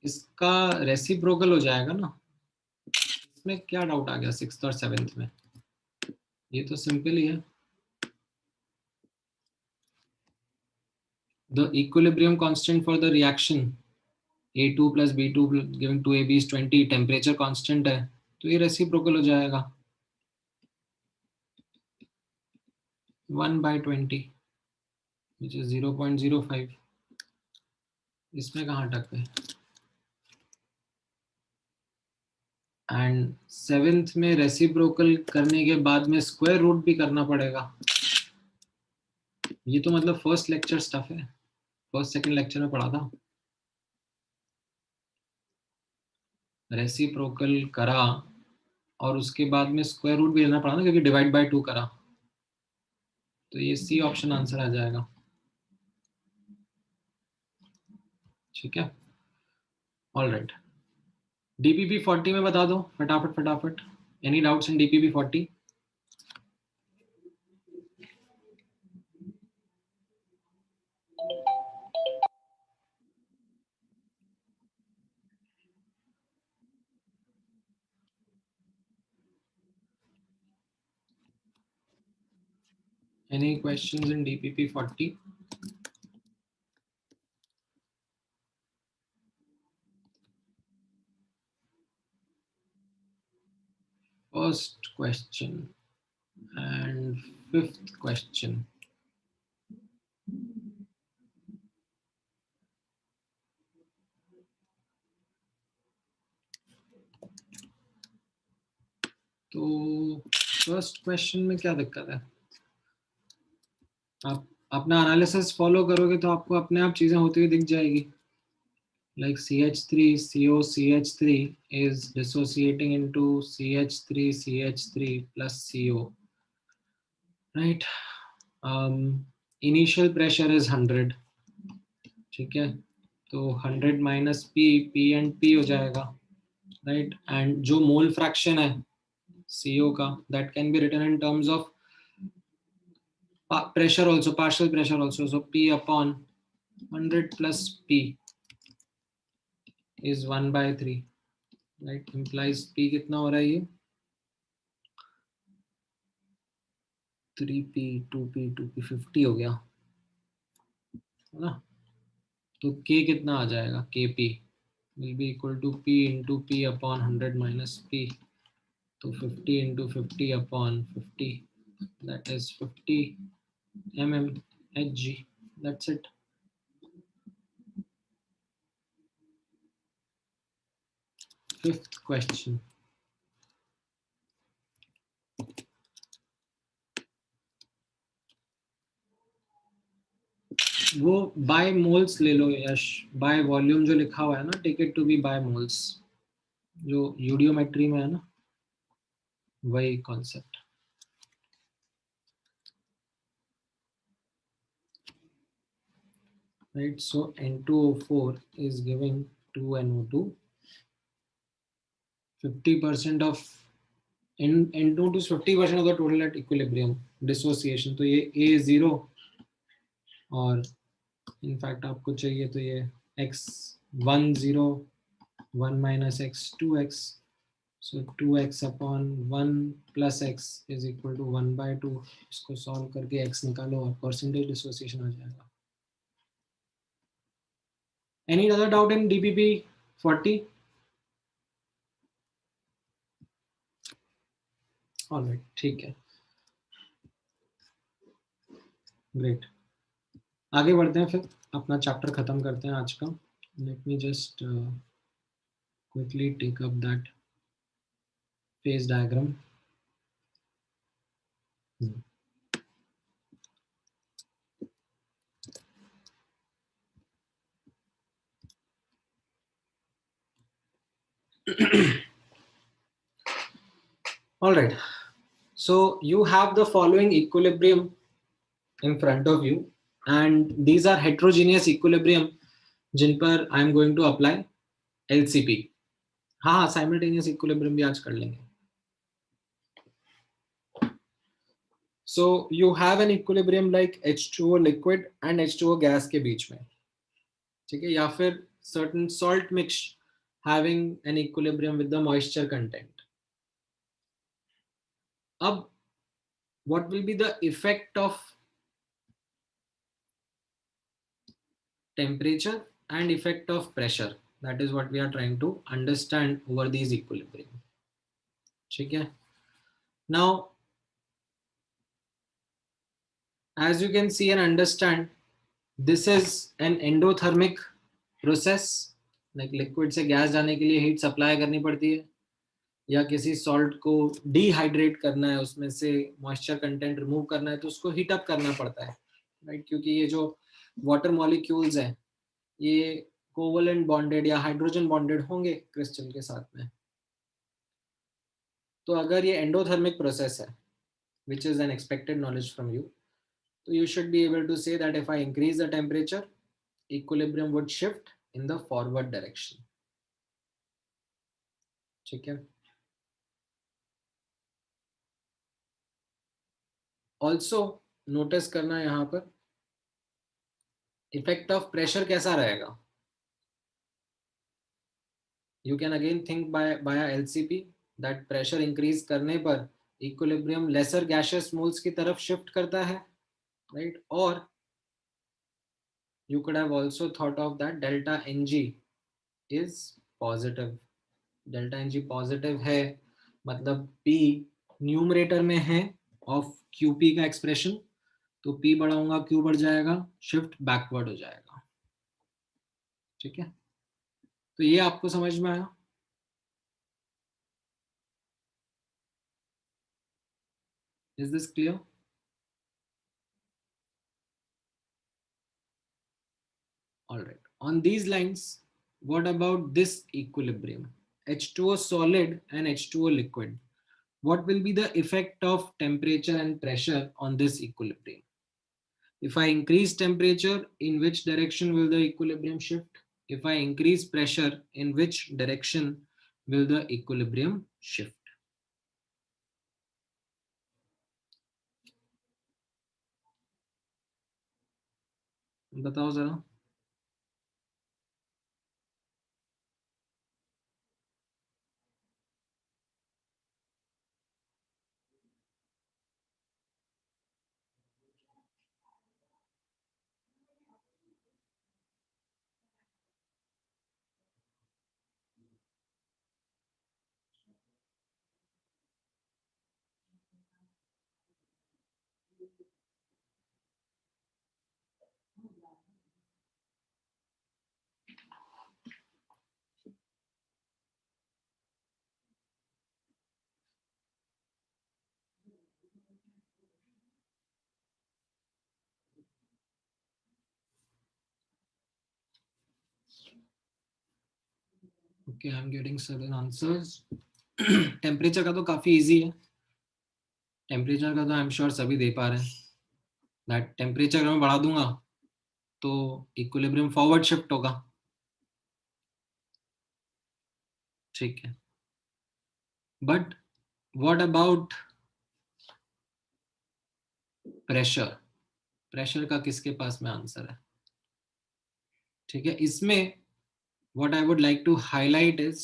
इसका रेसिप्रोकल हो जाएगा ना, इसमें क्या डाउट आ गया 6th और 7th में, ये तो सिंपल ही है। The equilibrium constant for the reaction A2 plus B2 giving 2AB is 20, temperature constant है, तो ये रेसिप्रोकल हो जाएगा 1/20 which is 0.05। इसमें कहाँ अटक गए। एंड 7th में रेसिप्रोकल करने के बाद में स्क्वायर रूट भी करना पड़ेगा। ये तो मतलब फर्स्ट लेक्चर स्टफ है, फर्स्ट सेकंड लेक्चर में पढ़ा था। रेसिप्रोकल करा और उसके बाद में स्क्वायर रूट भी लेना पड़ा ना, क्योंकि डिवाइड बाय 2 करा, तो ये सी ऑप्शन आंसर आ जाएगा। ठीक है, ऑलराइट। डीपीपी 40 में बता दो फटाफट। Any doubts in DPP 40? Any questions in DPP 40? First question and 5th question. तो फर्स्ट क्वेश्चन में क्या दिक्कत है? आप अपना एनालिसिस फॉलो करोगे तो आपको अपने आप चीजें होती हुई दिख जाएगी. Like CH3 COCH3 is dissociating into CH3 CH3 plus CO, right? Initial pressure is 100. ठीक है, तो 100 minus P and P हो जाएगा, right? And जो mole fraction है CO का, that can be written in terms of pressure also, partial pressure also. So P upon 100 plus P is 1/3, right? Implies P कितना हो रहा है ये? 3P 2P 2P 50 हो गया, है ना? तो K कितना आ जाएगा? KP will be equal to P into P upon 100 minus P. तो 50 into 50 upon 50, that is 50 mm Hg. That's it. Fifth question. वो बाय मोल्स ले लो यश, बाय वॉल्यूम जो लिखा हुआ है ना, take it to be by moles, जो eudiometry में है ना, वही concept. Right, so N2O4 is giving 2NO2. 50% of N2 is 50% of the total at equilibrium dissociation. तो ये A0 और इनफैक्ट आपको चाहिए तो ये x10 1 minus x2x, so 2x upon 1 plus x is equal to 1/2. इसको सॉल्व करके x निकालो और परसेंटेज डिसोसिएशन आ जाएगा. Any other doubt in DPP 40? Alright, ठीक है, ग्रेट. आगे बढ़ते हैं, फिर अपना चैप्टर खत्म करते हैं आज का. Let me just quickly take up that phase diagram. All right, so you have the following equilibrium in front of you, and these are heterogeneous equilibrium जिन पर I am going to apply LCP. हाँ, simultaneous equilibrium भी आज कर लेंगे. So you have an equilibrium like H2O liquid and H2O gas के बीच में, ठीक है, या फिर certain salt mix having an equilibrium with the moisture content. अब what will be the effect of temperature and effect of pressure? That is what we are trying to understand over these equilibrium. ठीक है. Now, as you can see and understand, this is an endothermic process. Like liquid से gas जाने के लिए heat supply करनी पड़ती है, या किसी सॉल्ट को डिहाइड्रेट करना है, उसमें से मॉइस्चर कंटेंट रिमूव करना है, तो उसको हीट अप करना पड़ता है, राइट? क्योंकि ये जो वाटर मॉलिक्यूल्स हैं ये कोवलेंट बॉन्डेड या हाइड्रोजन बॉन्डेड होंगे क्रिस्टल के साथ में. तो अगर ये एंडोथर्मिक प्रोसेस है, which is an expected knowledge from you, so you should be able to say that if I increase the temperature, equilibrium would shift in the forward direction. ठीक है. Also notice करना यहाँ पर effect of pressure कैसा रहेगा. You can again think by LCP that pressure increase करने पर equilibrium lesser gaseous moles की तरफ shift करता है, right? और you could have also thought of that delta Ng is positive. delta Ng positive है मतलब P न्यूमरेटर में है of QP का एक्सप्रेशन, तो P बढ़ाऊंगा Q बढ़ जाएगा, शिफ्ट बैकवर्ड हो जाएगा. ठीक है, तो ये आपको समझ में आया. Is this clear? All right. On these lines, what about this equilibrium? H2O solid and H2O liquid. What will be the effect of temperature and pressure on this equilibrium? If I increase temperature, in which direction will the equilibrium shift? If I increase pressure, in which direction will the equilibrium shift? बताओ जरा. Okay, I'm getting certain answers. Temperature का तो काफी easy है. Temperature का तो I am sure सभी दे पा रहे हैं. दैट टेम्परेचर मैं बढ़ा दूंगा तो इक्विलिब्रियम फॉरवर्ड शिफ्ट होगा. ठीक है. But what about pressure? Pressure का किसके पास में आंसर है? ठीक है. इसमें what I would like to highlight is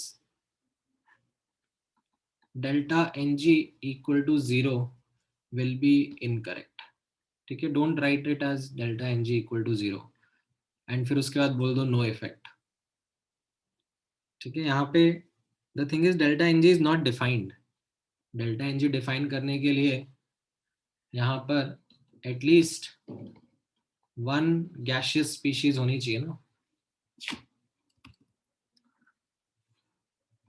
delta N G equal to 0 will be incorrect. ठीक है. Don't write it as delta N G equal to 0 and फिर उसके बाद बोल दो नो इफेक्ट. ठीक है. यहाँ पे the thing is delta N G is not defined. Delta N G define करने के लिए यहाँ पर एटलीस्ट वन गैशियस स्पीशीज होनी चाहिए ना.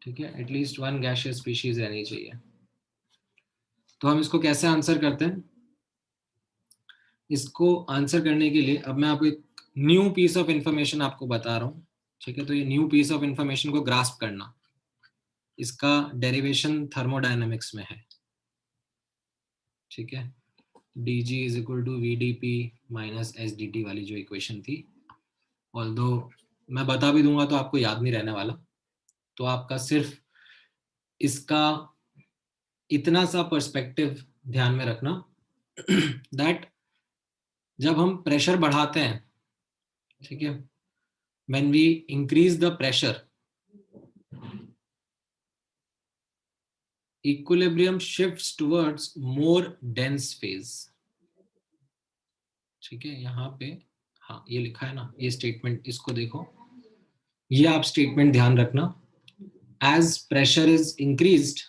ठीक है. एटलीस्ट वन गैशियस स्पीशीज रहनी चाहिए. तो हम इसको कैसे आंसर करते हैं? इसको आंसर करने के लिए अब मैं आपको एक न्यू पीस ऑफ इंफॉर्मेशन आपको बता रहा हूँ. ठीक है. तो ये न्यू पीस ऑफ इंफॉर्मेशन को ग्रास्प करना. इसका डेरिवेशन थर्मोडायनेमिक्स में है. ठीक है. dg is equal to vdp minus sdt वाली जो इक्वेशन थी. ऑल्दो मैं बता भी दूंगा तो आपको याद नहीं रहने वाला. तो आपका सिर्फ इसका इतना सा पर्सपेक्टिव ध्यान में रखना दैट जब हम प्रेशर बढ़ाते हैं, ठीक है, when we increase the pressure, equilibrium shifts towards more dense phase. ठीक है. यहाँ पे हाँ ये लिखा है ना, ये स्टेटमेंट इसको देखो, ये आप स्टेटमेंट ध्यान रखना. As pressure is increased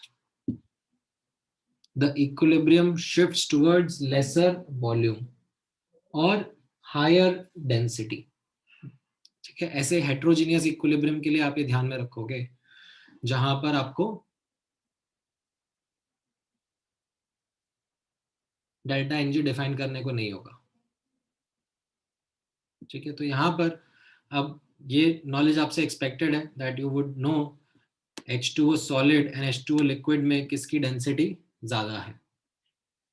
the equilibrium shifts towards lesser volume और higher density. ठीक है. ऐसे हेट्रोजीनियस इक्विलिब्रियम के लिए आप ये ध्यान में रखोगे जहां पर आपको डेल्टा एनजी डिफाइन करने को नहीं होगा. ठीक है. तो यहाँ पर अब ये नॉलेज आपसे एक्सपेक्टेड है that you would know H2O solid and H2O liquid में किसकी डेंसिटी ज्यादा है.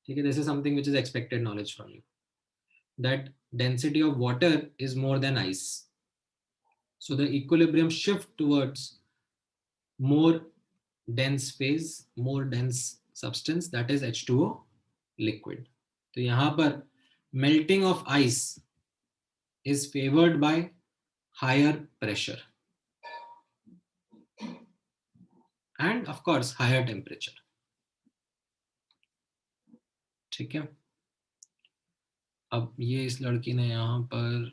ठीक है. This is something which is expected knowledge from you, that density of water is more than ice. So the equilibrium shift towards more dense phase, more dense substance, that is H2O liquid. तो यहाँ पर melting of ice is favored by higher pressure and of course higher temperature. ठीक है. अब ये इस लड़की ने यहाँ पर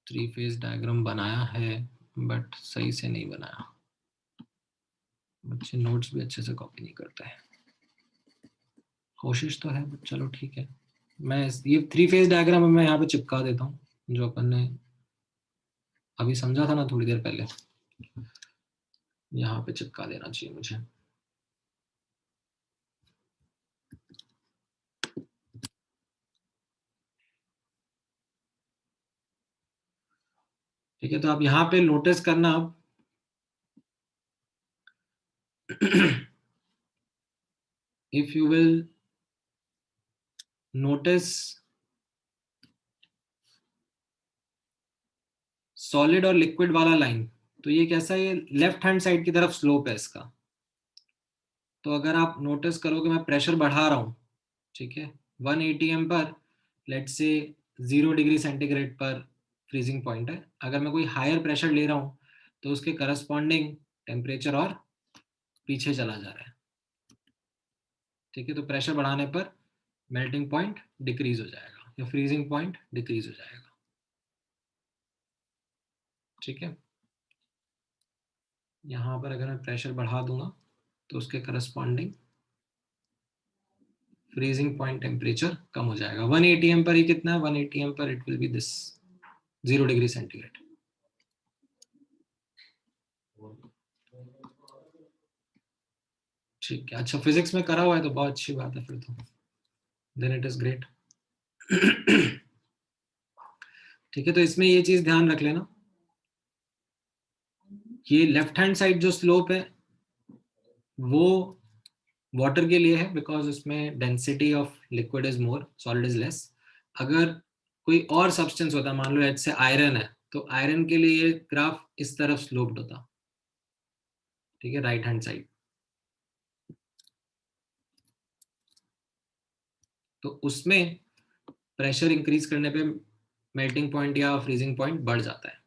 3 फेज डायग्राम बनाया है बट सही से नहीं बनाया. बच्चे नोट्स भी अच्छे से कॉपी नहीं करते हैं. कोशिश तो है बट चलो ठीक है. मैं ये 3 फेज डायग्राम मैं यहाँ पे चिपका देता हूँ जो अपन ने अभी समझा था ना थोड़ी देर पहले. यहाँ पे चिपका देना चाहिए मुझे. ठीक है, तो आप यहाँ पे नोटिस करना अब if you will notice solid और लिक्विड वाला लाइन, तो ये कैसा है, ये लेफ्ट हैंड साइड की तरफ स्लोप है इसका। तो अगर आप नोटिस करोगे मैं प्रेशर बढ़ा रहा हूँ, ठीक है, 1 atm पर, लेट्स से 0 डिग्री सेंटीग्रेड पर फ्रीजिंग पॉइंट है, अगर मैं कोई हायर प्रेशर ले रहा हूँ तो उसके करस्पॉन्डिंग टेम्परेचर और पीछे चला जा रहा है। ठीक है, तो प्रेशर बढ़ाने पर मेल्टिंग पॉइंट डिक्रीज हो जाएगा या फ्रीजिंग पॉइंट डिक्रीज हो जाएगा। ठीक है, यहाँ पर अगर मैं प्रेशर बढ़ा दूंगा तो उसके करस्पॉन्डिंग फ्रीजिंग पॉइंट टेम्परेचर कम हो जाएगा। 1 atm पर ही कितना है, 1 atm पर it will be this 0 degree centigrade. ठीक है, अच्छा फिजिक्स में करा हुआ है तो बहुत अच्छी बात है, फिर तो देन इट इज ग्रेट। ठीक है, तो इसमें ये चीज ध्यान रख लेना, ये लेफ्ट हैंड साइड जो स्लोप है वो वाटर के लिए है, बिकॉज उसमें density of liquid is more, solid is less. अगर कोई और सब्सटेंस होता, मान लो जैसे आयरन है, तो आयरन के लिए ये ग्राफ इस तरफ स्लोप्ड होता। ठीक है, राइट हैंड साइड। तो उसमें प्रेशर इंक्रीज करने पे मेल्टिंग पॉइंट या फ्रीजिंग पॉइंट बढ़ जाता है।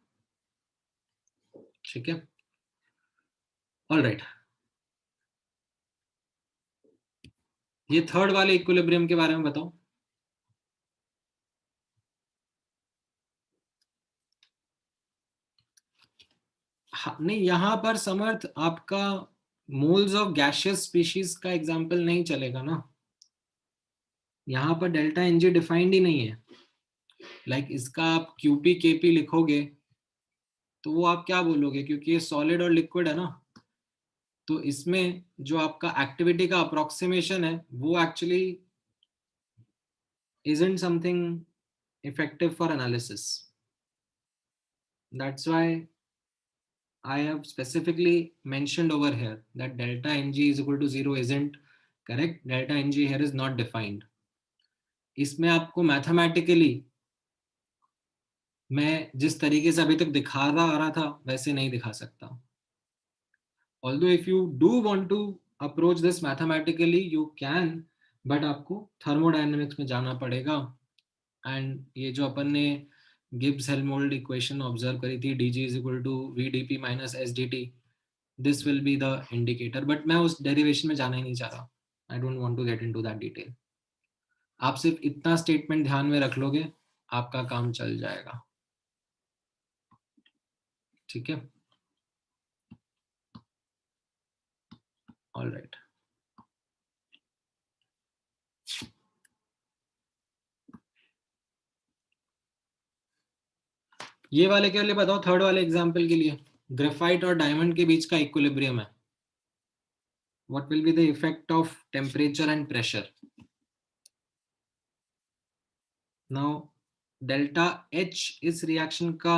ठीक है, ऑल राइट। ये थर्ड वाले इक्विलिब्रियम के बारे में बताओ। हाँ, नहीं यहाँ पर समर्थ आपका मोल्स ऑफ गैशियस स्पीशीज का एग्जांपल नहीं चलेगा ना, यहाँ पर डेल्टा एनजी डिफाइंड ही नहीं है। लाइक इसका आप क्यूपी केपी लिखोगे तो वो आप क्या बोलोगे, क्योंकि ये सॉलिड और लिक्विड है ना, तो इसमें जो आपका एक्टिविटी का अप्रोक्सीमेशन है वो actually isn't something effective for analysis. That's why I have specifically mentioned over here that delta ng is equal to 0 isn't correct. Delta ng here is not defined. इसमें आपको मैथमेटिकली मैं जिस तरीके से अभी तक दिखा आ रहा था वैसे नहीं दिखा सकता। Although if you do want to approach this mathematically you can, but आपको थर्मोडायनेमिक्स में जाना पड़ेगा। एंड ये जो अपन ने गिब्स हेल्महोल्ट्ज इक्वेशन ऑब्जर्व करी थी, dg is equal to vdp minus sdt, this will be the indicator, but मैं उस डेरिवेशन में जाना ही नहीं चाह रहा। I don't want to get into that detail. आप सिर्फ इतना स्टेटमेंट ध्यान में रख लोगे आपका काम चल जाएगा। ठीक है, ऑल राइट। ये वाले के लिए बताओ, थर्ड वाले एग्जांपल के लिए ग्रेफाइट और डायमंड के बीच का इक्विलिब्रियम है, what will be the effect of temperature and pressure. Now delta H इस रिएक्शन का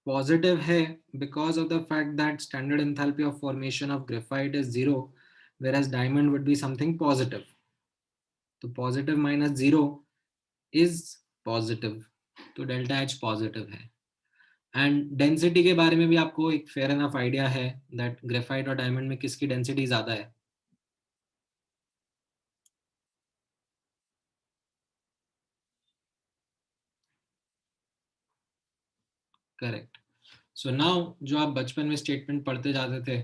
पॉजिटिव है because of the fact that standard enthalpy of formation of graphite is 0, whereas diamond would be something positive. तो positive minus 0 is positive, तो delta H positive है। And density के बारे में भी आपको एक फेयर एनफ आइडिया है दैट ग्रेफाइट और डायमंड में किसकी डेंसिटी ज्यादा है। करेक्ट। सो नाउ जो आप बचपन में स्टेटमेंट पढ़ते जाते थे,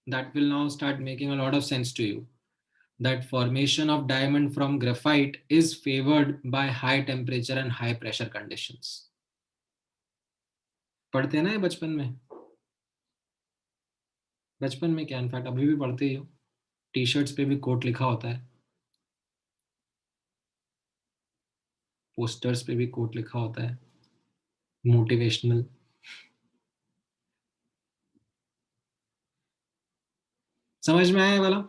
that will now start making a lot of sense to you, that formation of diamond from graphite is favored by high temperature and high pressure conditions. पढ़ते हैं ना ये बचपन में, बचपन में क्या इनफैक्ट अभी भी पढ़ते ही हो, टी शर्ट्स पे भी कोट लिखा होता है, पोस्टर्स पे भी कोट लिखा होता है, मोटिवेशनल। समझ में आया ये वाला?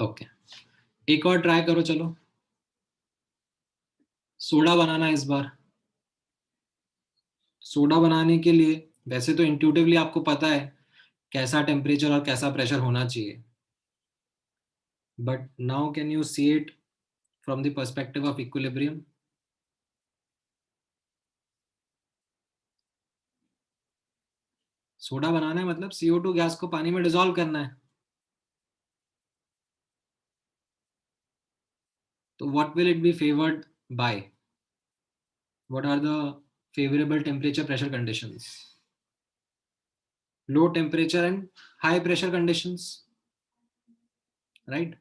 ओके, एक और ट्राई करो, चलो सोडा बनाना है इस बार। सोडा बनाने के लिए वैसे तो इंट्यूटिवली आपको पता है कैसा टेम्परेचर और कैसा प्रेशर होना चाहिए, but now can you see it from the perspective of equilibrium. Soda बनाना है मतलब CO2 गैस को पानी में डिसॉल्व करना है। तो what will it be favoured by? What are the favourable temperature pressure conditions? Low temperature and high pressure conditions, right?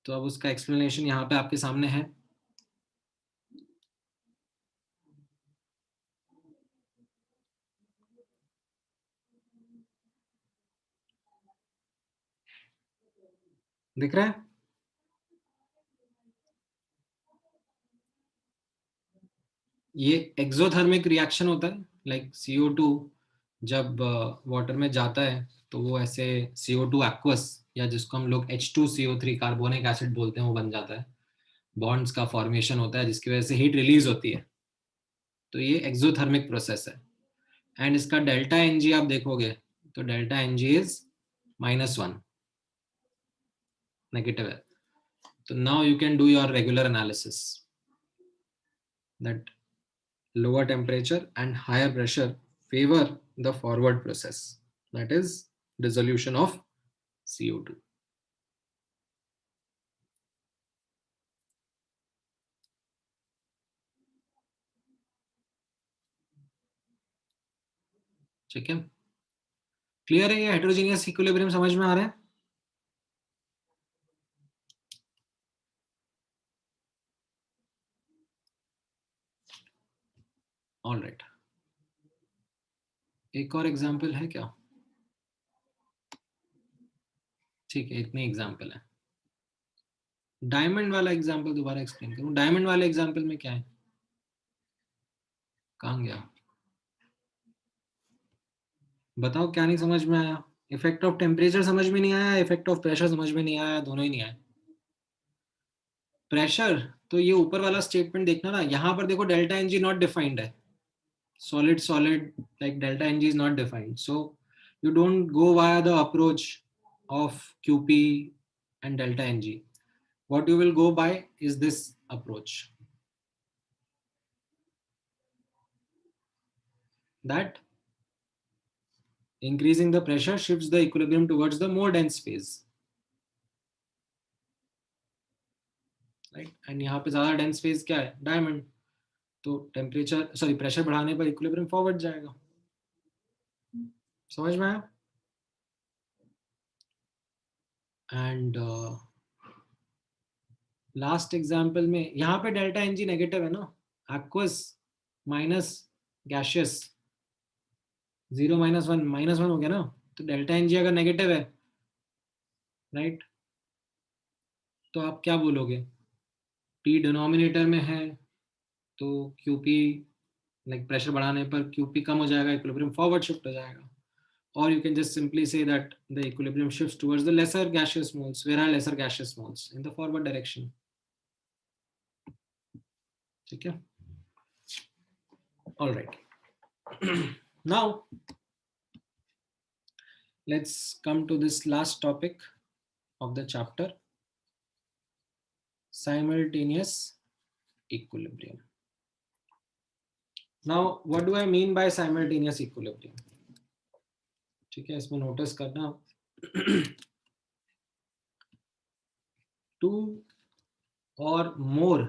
तो अब उसका एक्सप्लेनेशन यहाँ पे आपके सामने है। दिख रहा है? ये एक्सोथर्मिक रिएक्शन होता है, लाइक CO2 जब वाटर में जाता है तो वो ऐसे CO2 एक्वस, या जिसको हम लोग H2CO3 कार्बोनिक एसिड बोलते हैं, वो बन जाता है। बॉन्ड्स का फॉर्मेशन होता है जिसकी वजह से हीट रिलीज होती है। तो ये एक्सोथर्मिक प्रोसेस है। एंड इसका डेल्टा एनजी आप देखोगे तो डेल्टा एनजी इज -1, नेगेटिव है। तो now you can do your regular analysis that lower temperature and higher pressure favor the forward process, that is dissolution of CO2. ठीक है, clear है? ये हेटेरोजेनियस इक्विलिब्रियम समझ में आ रहा है? ऑल राइट, एक और एग्जाम्पल है क्या? ठीक है, इतने एग्जाम्पल है। डायमंड वाला एग्जाम्पल दोबारा एक्सप्लेन करूं? डायमंड वाले एग्जाम्पल में क्या है? कहाँ गया? बताओ, क्या नहीं समझ में आया? इफेक्ट ऑफ टेम्परेचर समझ में नहीं आया, इफेक्ट ऑफ प्रेशर समझ में नहीं आया, दोनों ही नहीं आया। प्रेशर तो ये ऊपर वाला स्टेटमेंट देखना ना, यहाँ पर देखो डेल्टा एनजी नॉट डिफाइंड है। solid like delta ng is not defined, so you don't go via the approach of qp and delta ng. What you will go by is this approach, that increasing the pressure shifts the equilibrium towards the more dense phase, right? and यहाँ पे ज्यादा dense phase क्या है? Diamond. तो temperature sorry pressure बढ़ाने पर equilibrium forward जाएगा। समझ में आया? एंड लास्ट एग्जाम्पल में यहाँ पे डेल्टा एनजी नेगेटिव है ना, एक्वस माइनस गैशियस, 0 -1 हो गया ना। तो डेल्टा एनजी अगर नेगेटिव है, राइट, तो आप क्या बोलोगे? पी डिनोमिनेटर में है तो क्यूपी, लाइक प्रेशर बढ़ाने पर क्यूपी कम हो जाएगा, इक्विलिब्रियम फॉरवर्ड शिफ्ट हो जाएगा। और you can just simply say that the equilibrium shifts towards the lesser gaseous moles. Where are lesser gaseous moles? In the forward direction. ठीक है? All right. Now let's come to this last topic of the chapter, simultaneous equilibrium. Now what do I mean by simultaneous equilibrium? ठीक है, इसमें notice करना, to और मोर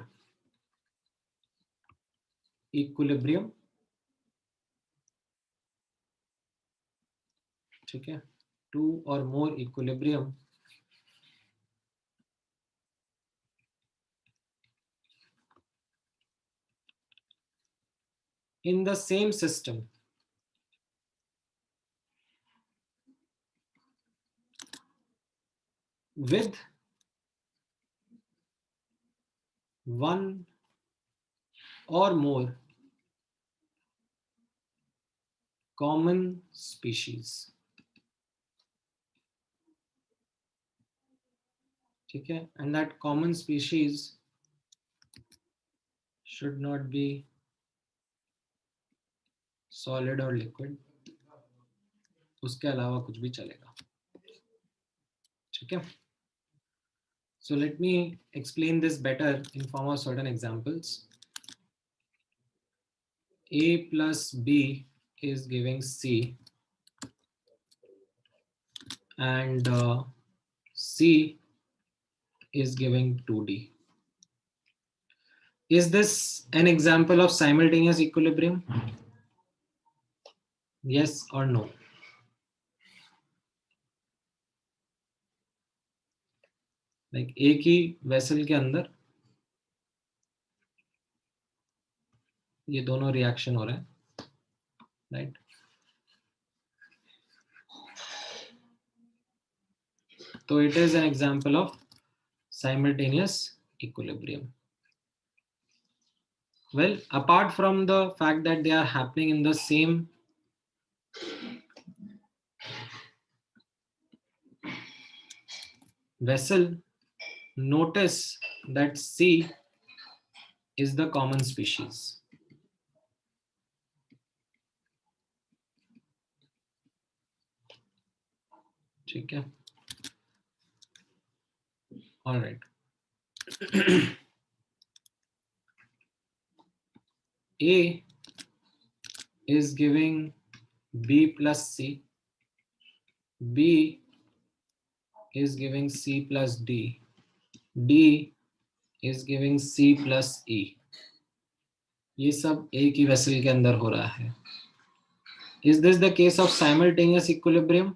equilibrium, ठीक है, to और मोर equilibrium in the same system with one or more common species. ठीक है, and that common species should not be solid or liquid, उसके अलावा कुछ भी चलेगा. ठीक है. So let me explain this better in form of certain examples. A plus B is giving C, and C is giving 2D. Is this an example of simultaneous equilibrium? Yes or no? Like एक ही vessel के अंदर ये दोनों reaction हो रहे हैं, right? तो it is an example of simultaneous equilibrium. Well, apart from the fact that they are happening in the same vessel, notice that C is the common species. ठीक है, all right. A is giving B plus C, B is giving C plus D, D is giving C plus E. ये सब एक ही vessel के अंदर हो रहा है. Is this the case of simultaneous equilibrium?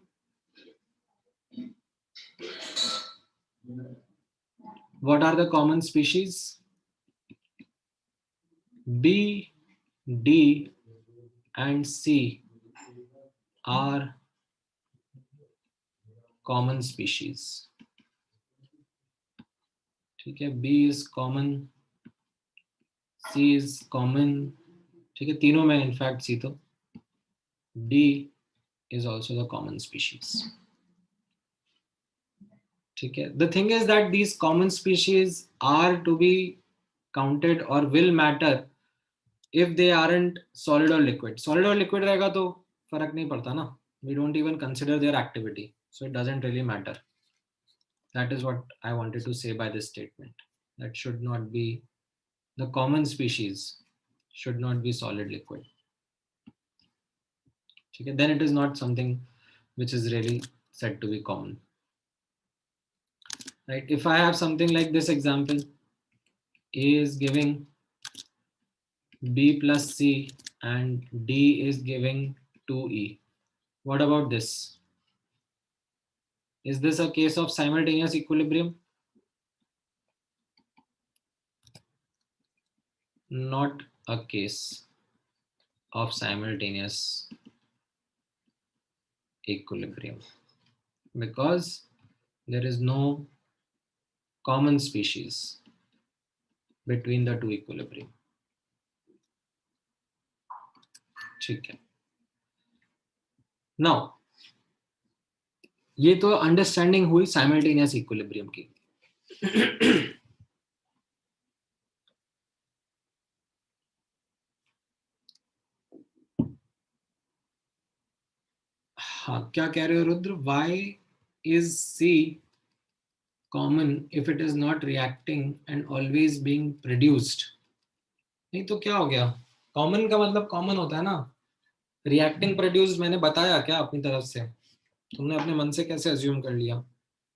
What are the common species? B, D and C are common species. ठीक है, B is common, C is common. ठीक है, तीनों में इनफैक्ट C तो D is also the common species. ठीक है, the thing is that these common species are to be counted or will matter if they aren't solid or liquid. Solid or liquid रहेगा तो फर्क नहीं पड़ता ना. We don't even consider their activity, so it doesn't really matter. That is what I wanted to say by this statement. That should not be, the common species should not be solid liquid. Okay, then it is not something which is really said to be common. Right? If I have something like this example, A is giving B plus C and D is giving 2E. What about this? Is this a case of simultaneous equilibrium? Not a case of simultaneous equilibrium, because there is no common species between the two equilibrium. ठीक है. Now, ये तो understanding हुई simultaneous equilibrium की. हाँ, क्या कह रहे हो Rudra? Why is C common if it is not reacting and always being produced? नहीं तो क्या हो गया? कॉमन का मतलब कॉमन होता है ना. रिएक्टिंग प्रोड्यूस्ड मैंने बताया क्या अपनी तरफ से? तुमने अपने मन से कैसे अज्यूम कर लिया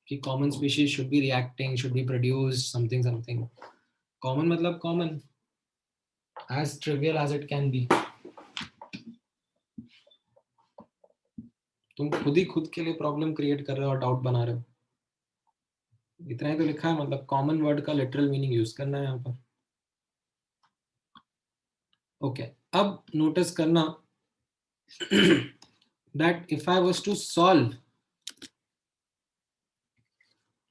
कि common species should be reacting, should be produced something something. Common मतलब common, as trivial as it can be. तुम खुद ही खुद के लिए प्रॉब्लम क्रिएट कर रहे हो और डाउट बना रहे हो. इतना ही तो लिखा है, मतलब कॉमन वर्ड का लिटरल मीनिंग यूज करना है यहाँ पर. ओके, अब नोटिस करना that if I was to solve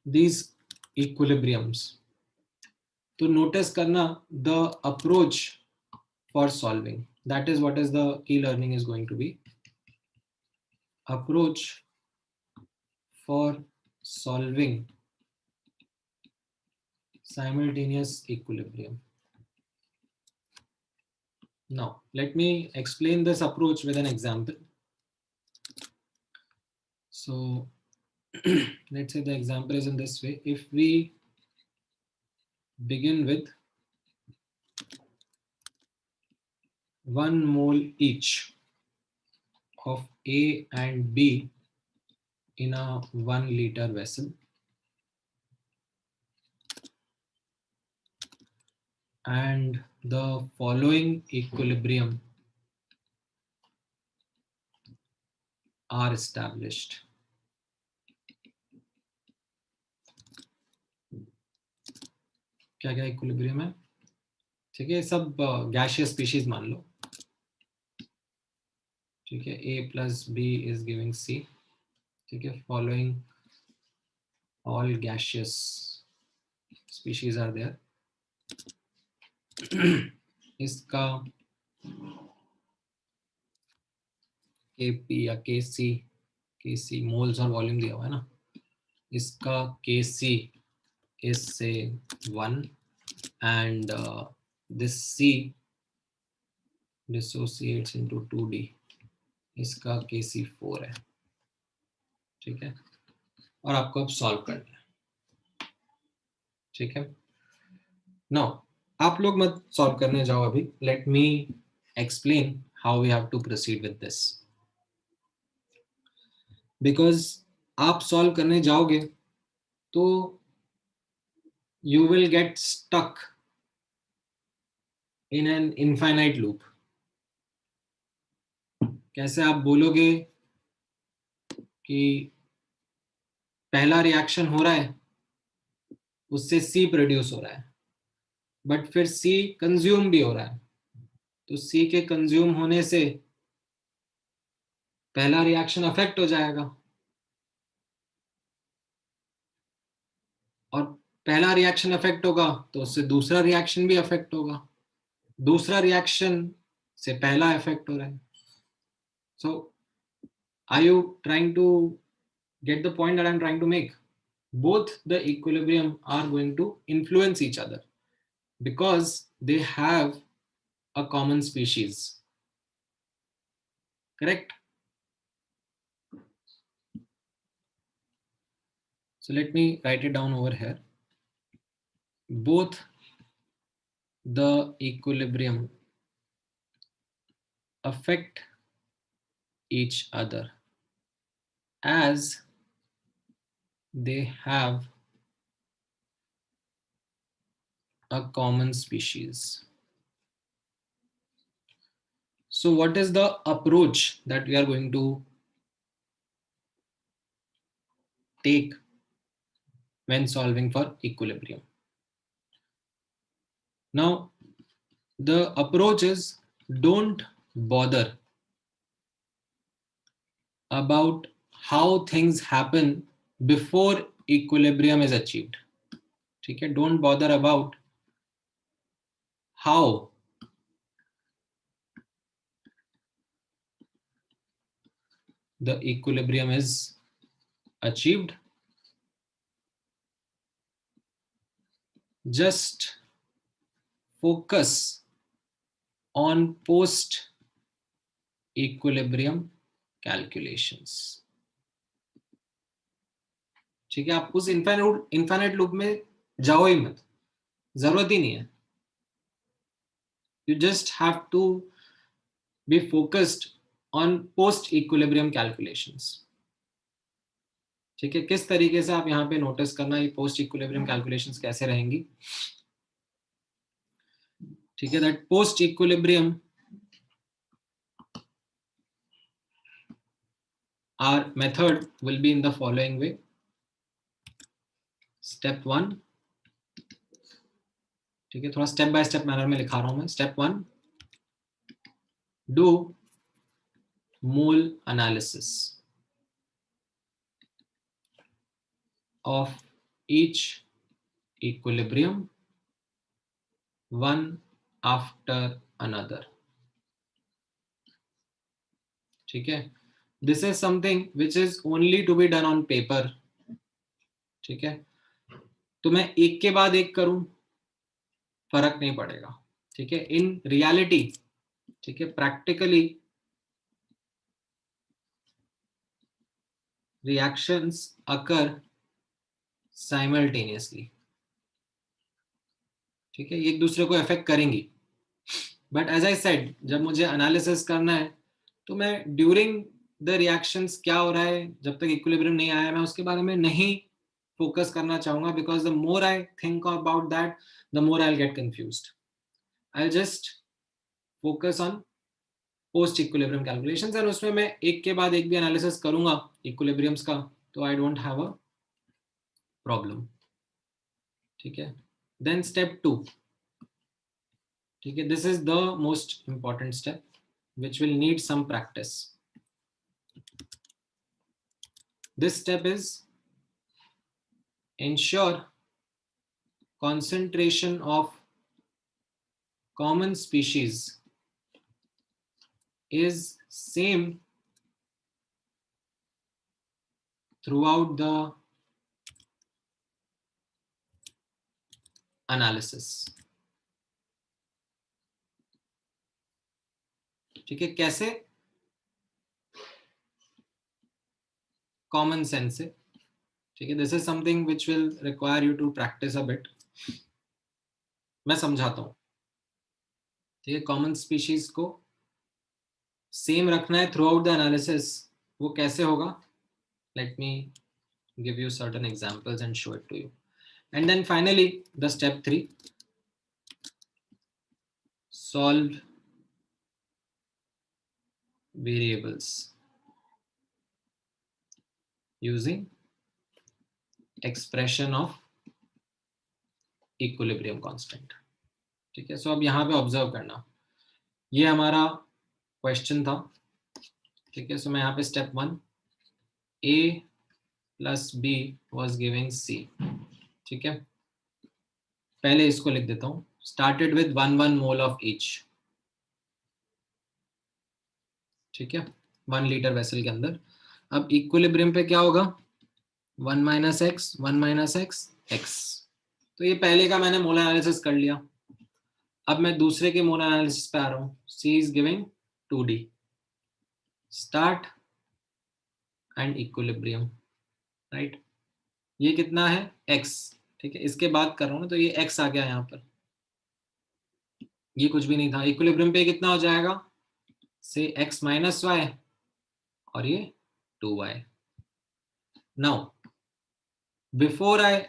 these equilibriums, तो notice करना the approach for solving. That is what is the key learning is going to be. Approach for solving simultaneous equilibrium. Now, let me explain this approach with an example. So, let's say the example is in this way. If we begin with 1 mole each of A and B in a 1 liter vessel, and the following equilibrium are established. क्या क्या equilibrium है? ठीक है, सब gaseous species मान लो. ठीक है, A plus B is giving C. ठीक है, following all gaseous species are there. इसका Kp या Kc मोल्स और वॉल्यूम दिया हुआ है ना. इसका Kc is say 1 and this C dissociates into 2D. इसका Kc 4 है. ठीक है, और आपको अब सॉल्व करना है. ठीक है, नाउ आप लोग मत सॉल्व करने जाओ अभी. Let me explain how we have to proceed with this. Because आप सॉल्व करने जाओगे तो you will get stuck in an infinite loop. कैसे आप बोलोगे कि पहला रिएक्शन हो रहा है, उससे सी प्रोड्यूस हो रहा है, बट फिर सी कंज्यूम भी हो रहा है, तो सी के कंज्यूम होने से पहला रिएक्शन अफेक्ट हो जाएगा, और पहला रिएक्शन अफेक्ट होगा तो उससे दूसरा रिएक्शन भी अफेक्ट होगा, दूसरा रिएक्शन से पहला अफेक्ट हो रहा है. So are you trying to get the point that I'm trying to make? Both the equilibrium are going to influence each other because they have a common species. Correct? So let me write it down over here. Both the equilibrium affect each other as they have a common species. So what is the approach that we are going to take when solving for equilibrium? Now, the approach is don't bother about how things happen before equilibrium is achieved. ठीक है, don't bother about how the equilibrium is achieved. Just focus on post equilibrium calculations. ठीक है, आप उस infinite loop में जाओ ही मत, जरूरत ही नहीं है. You just have to be focused on post equilibrium calculations. ठीक है, किस तरीके से आप यहाँ पे नोटिस करना ये पोस्ट इक्विलिब्रियम कैलकुलेशंस कैसे रहेंगी. ठीक है, that post equilibrium our method will be in the following way. Step 1, ठीक है, थोड़ा स्टेप बाय स्टेप मैनर में लिखा रहा हूं मैं. Step 1, do mole analysis of each equilibrium one after another. ठीक है, this is something which is only to be done on paper. ठीक है, तो मैं एक के बाद एक करूं, फर्क नहीं पड़ेगा, ठीक है। इन रियलिटी, ठीक है, प्रैक्टिकली रिएक्शंस अकर साइमल्टेनियसली, ठीक है, एक दूसरे को अफेक्ट करेंगी। बट एज आई सेड, जब मुझे एनालिसिस करना है तो मैं ड्यूरिंग द रिएक्शंस क्या हो रहा है, जब तक इक्विलिब्रियम नहीं आया, मैं उसके बारे में नहीं फोकस करना चाहूंगा, because the more I think about that, the more I will get confused. I just focus on post equilibrium calculations, and उसमें मैं एक के बाद एक भी एनालिसिस करूंगा इक्विलिब्रियम्स का, तो I don't have a problem, ठीक है। देन स्टेप 2, ठीक है, this is the most important step which will need some practice. This step is ensure concentration of common species is same throughout the analysis. ठीक है, कैसे? Common sense से, ठीक है। This is something which will require you to practise a bit. मैं समझाता हूं, ठीक है। कॉमन स्पीशीज को सेम रखना है थ्रू आउट द एनालिसिस, वो कैसे होगा? Let me give you certain examples and show it to you. And then finally, the step 3, solve variables using expression of equilibrium constant, ठीक है। सो अब यहाँ पे ऑब्जर्व करना, ये हमारा क्वेश्चन था, ठीक है। सो मैं यहाँ पे step 1, a plus b was giving c, ठीक है। पहले इसको लिख देता हूँ, started with 1 mole of each, ठीक है, 1 लीटर वेसल के अंदर। अब इक्विलिब्रियम पे क्या होगा? 1 minus x, 1 minus x, x। तो ये पहले का मैंने मोल एनालिसिस कर लिया। अब मैं दूसरे के मोल एनालिसिस पे आ रहा हूँ। c is giving 2d, start and equilibrium, right. ये कितना है? x, ठीक है। इसके बाद कर रहा हूँ ना, तो ये x आ गया यहाँ पर, ये कुछ भी नहीं था। इक्विलिब्रियम पे कितना हो जाएगा? से x minus y, और ये 2y। Now before I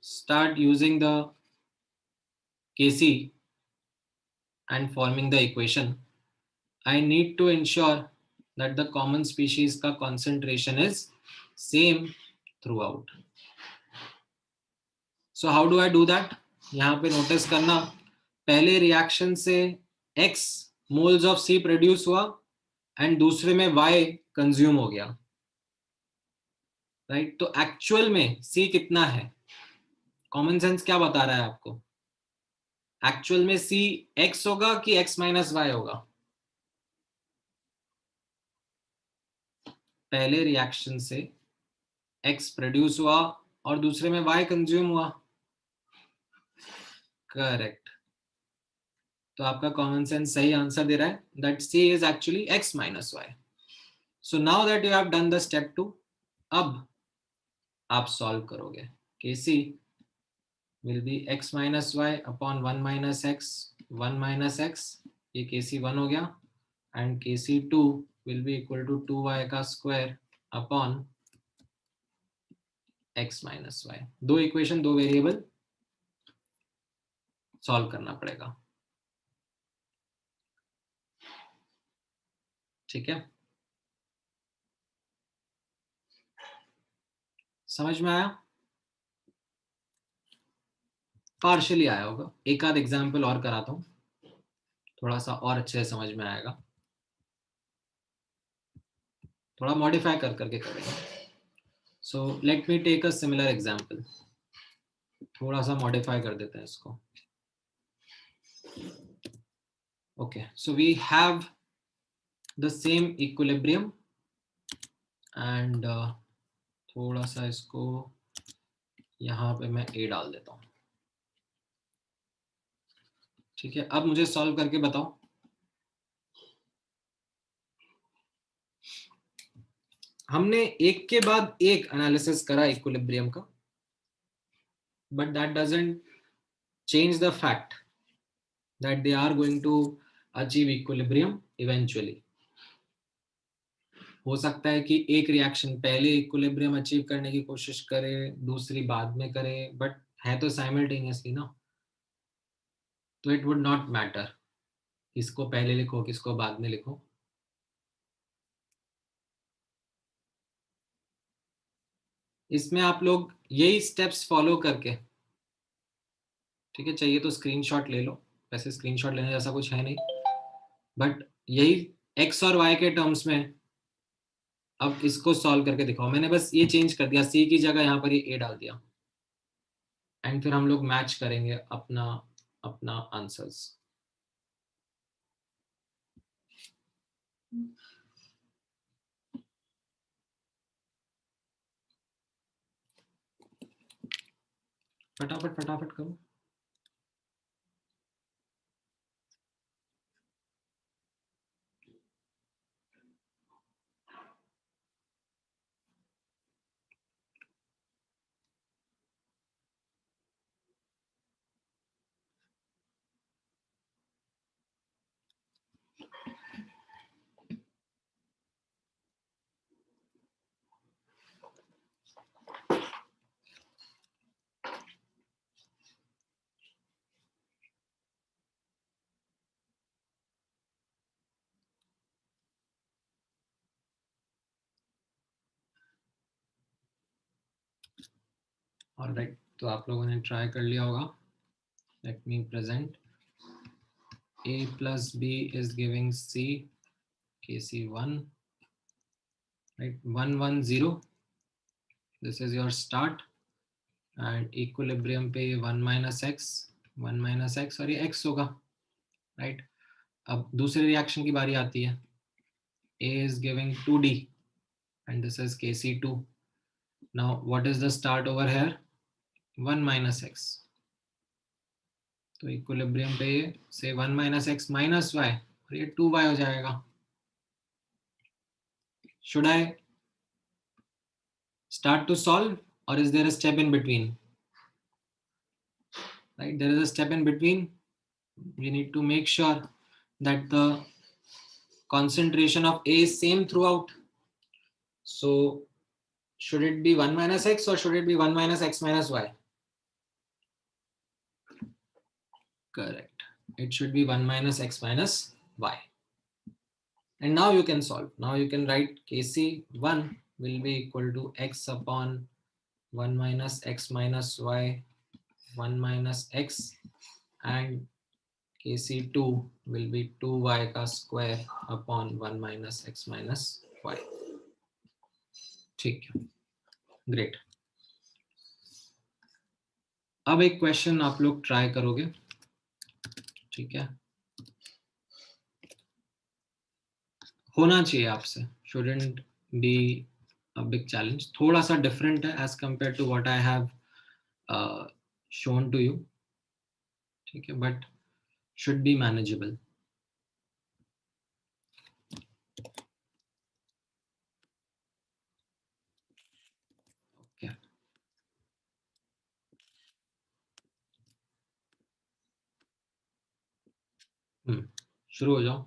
start using the Kc and forming the equation, I need to ensure that the common species का concentration is same throughout. So how do I do that? यहाँ पे notice करना, पहले reaction से x moles of C produce हुआ and दूसरे में y consume हो गया, राइट। तो एक्चुअल में C कितना है? कॉमन सेंस क्या बता रहा है आपको? एक्चुअल में C x होगा कि x माइनस y होगा? पहले रिएक्शन से x प्रोड्यूस हुआ और दूसरे में y कंज्यूम हुआ, करेक्ट। तो आपका कॉमन सेंस सही आंसर दे रहा है, that C is actually x minus y। So now that you have done the step 2, अब आप सॉल्व करोगे। Kc will be x minus y upon 1 minus x, 1 minus x, ये Kc1 हो गया, and Kc2 will be equal to 2y का square upon x minus y। दो equation, दो variable solve करना पड़ेगा, ठीक है। समझ में आया? पार्शियली आया होगा, एक आध एग्जाम्पल और कराता हूं, थोड़ा सा और अच्छे से समझ में आएगा। थोड़ा मॉडिफाई कर करके करेंगे। So let me take a similar example, थोड़ा सा मॉडिफाई कर देते हैं इसको। Okay, so we have the same equilibrium and थोड़ा सा इसको यहाँ पे मैं a डाल देता हूँ। ठीक है, अब मुझे सॉल्व करके बताओ। हमने एक के बाद एक एनालिसिस करा इक्विलिब्रियम का, but that doesn't change the fact that they are going to achieve equilibrium eventually. हो सकता है कि एक रिएक्शन पहले इक्विलिब्रियम अचीव करने की कोशिश करे, दूसरी बाद में करे, बट है तो साइमल्टेनियसली ना। तो इट वुड नॉट मैटर किसको पहले लिखो किसको बाद में लिखो। इसमें आप लोग यही स्टेप्स फॉलो करके, ठीक है, चाहिए तो स्क्रीनशॉट ले लो, वैसे स्क्रीनशॉट लेने जैसा कुछ है नहीं, बट यही एक्स और वाई के टर्म्स में अब इसको सॉल्व करके दिखाओ। मैंने बस ये चेंज कर दिया, सी की जगह यहाँ पर ये ए डाल दिया, एंड फिर हम लोग मैच करेंगे अपना अपना आंसर्स। फटाफट फटाफट करो। ऑलराइट, तो आप लोगों ने ट्राई कर लिया होगा। Let me present a plus b is giving c, kc1, right? 1 1 0, this is your start, and equilibrium पे 1 minus x, 1 minus x और ये x होगा, right? अब दूसरे रिएक्शन की बारी आती है। a is giving 2d and this is kc2. now what is the start over here? 1 minus x, तो इक्विलिब्रियम पे ये से 1 minus x minus y और ये 2y हो जाएगा। should I start to solve or is there a step in between? Right, there is a step in between. We need to make sure that the concentration of A is same throughout. So should it be 1 minus x or should it be 1 minus x minus y? Correct. It should be 1 minus x minus y. And now you can solve. Now you can write Kc1 will be equal to x upon 1 minus x minus y, 1 minus x, and Kc2 will be 2y का square upon 1 minus x minus y. ठीक है, great. अब एक question आप लोग try करोगे, ठीक है, होना चाहिए आपसे, shouldn't be a big challenge, थोड़ा सा डिफरेंट है as compare to what I have shown to you, ठीक है, बट शुड बी मैनेजेबल। शुरू हो जाओ।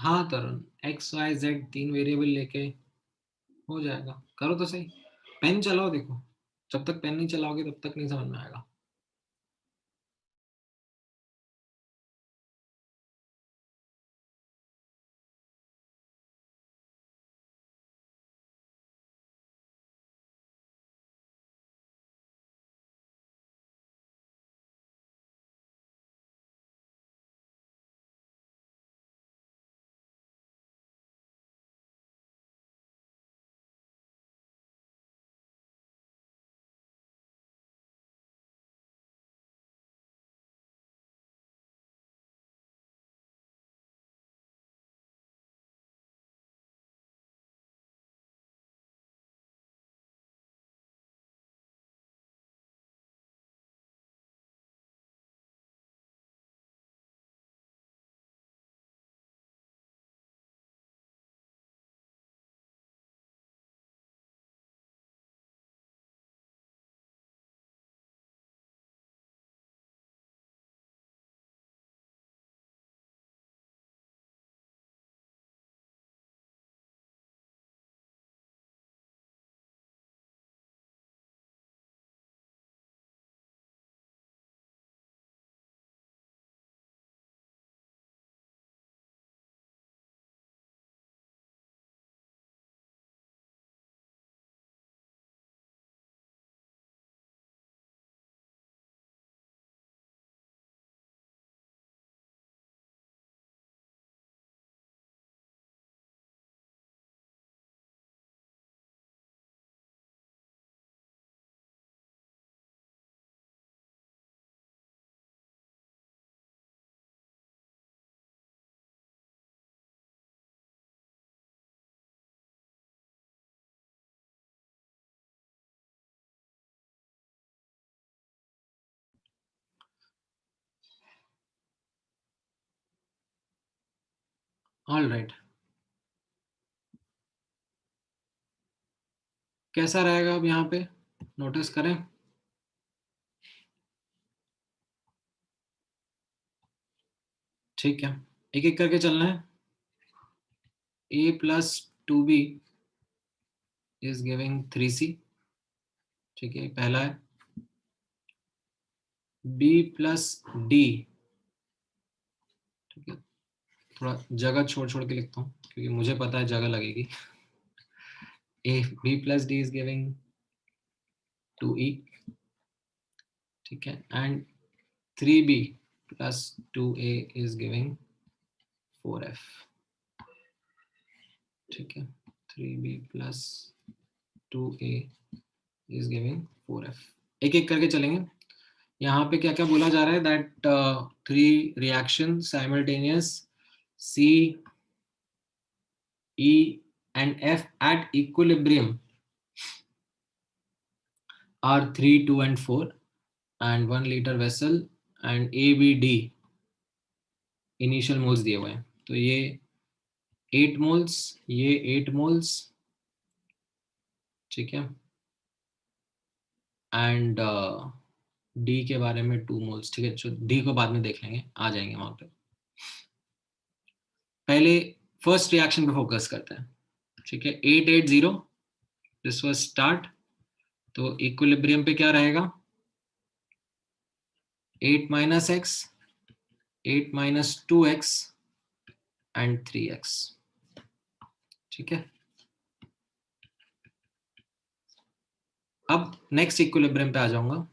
हाँ तरुण, एक्स वाई जेड 3 वेरिएबल लेके हो जाएगा। करो तो सही, पेन चलाओ, देखो जब तक पेन नहीं चलाओगे तब तक नहीं समझ में आएगा। ऑल राइट, कैसा रहेगा अब यहाँ पे नोटिस करें। ठीक है, एक एक करके चलना है। a plus 2b is giving 3c। ठीक है, पहला है। b प्लस d, ठीक है, थोड़ा जगह छोड़ छोड़ के लिखता हूँ क्योंकि मुझे पता है जगह लगेगी। a b plus d is giving 2e। ठीक है, and 3b plus 2a is giving 4f। ठीक है, 3b plus 2a is giving 4f। एक एक करके चलेंगे। यहाँ पे क्या क्या बोला जा रहा है, that 3 reaction simultaneous C, E and F at equilibrium are 3, 2 and 4 and 1 liter vessel and A, B, D initial moles दिए हुए हैं। तो ये 8 मोल्स, ये 8 मोल्स, ठीक है, एंड डी के बारे में 2 मोल्स। ठीक है, जो डी को बाद में देख लेंगे, आ जाएंगे वहां पे। पहले फर्स्ट रिएक्शन पे फोकस करते हैं। ठीक है, 880 दिस वाज स्टार्ट। तो इक्विलिब्रियम पे क्या रहेगा, 8 minus x, 8 minus 2x and 3x। ठीक है, अब नेक्स्ट इक्विलिब्रियम पे आ जाऊंगा।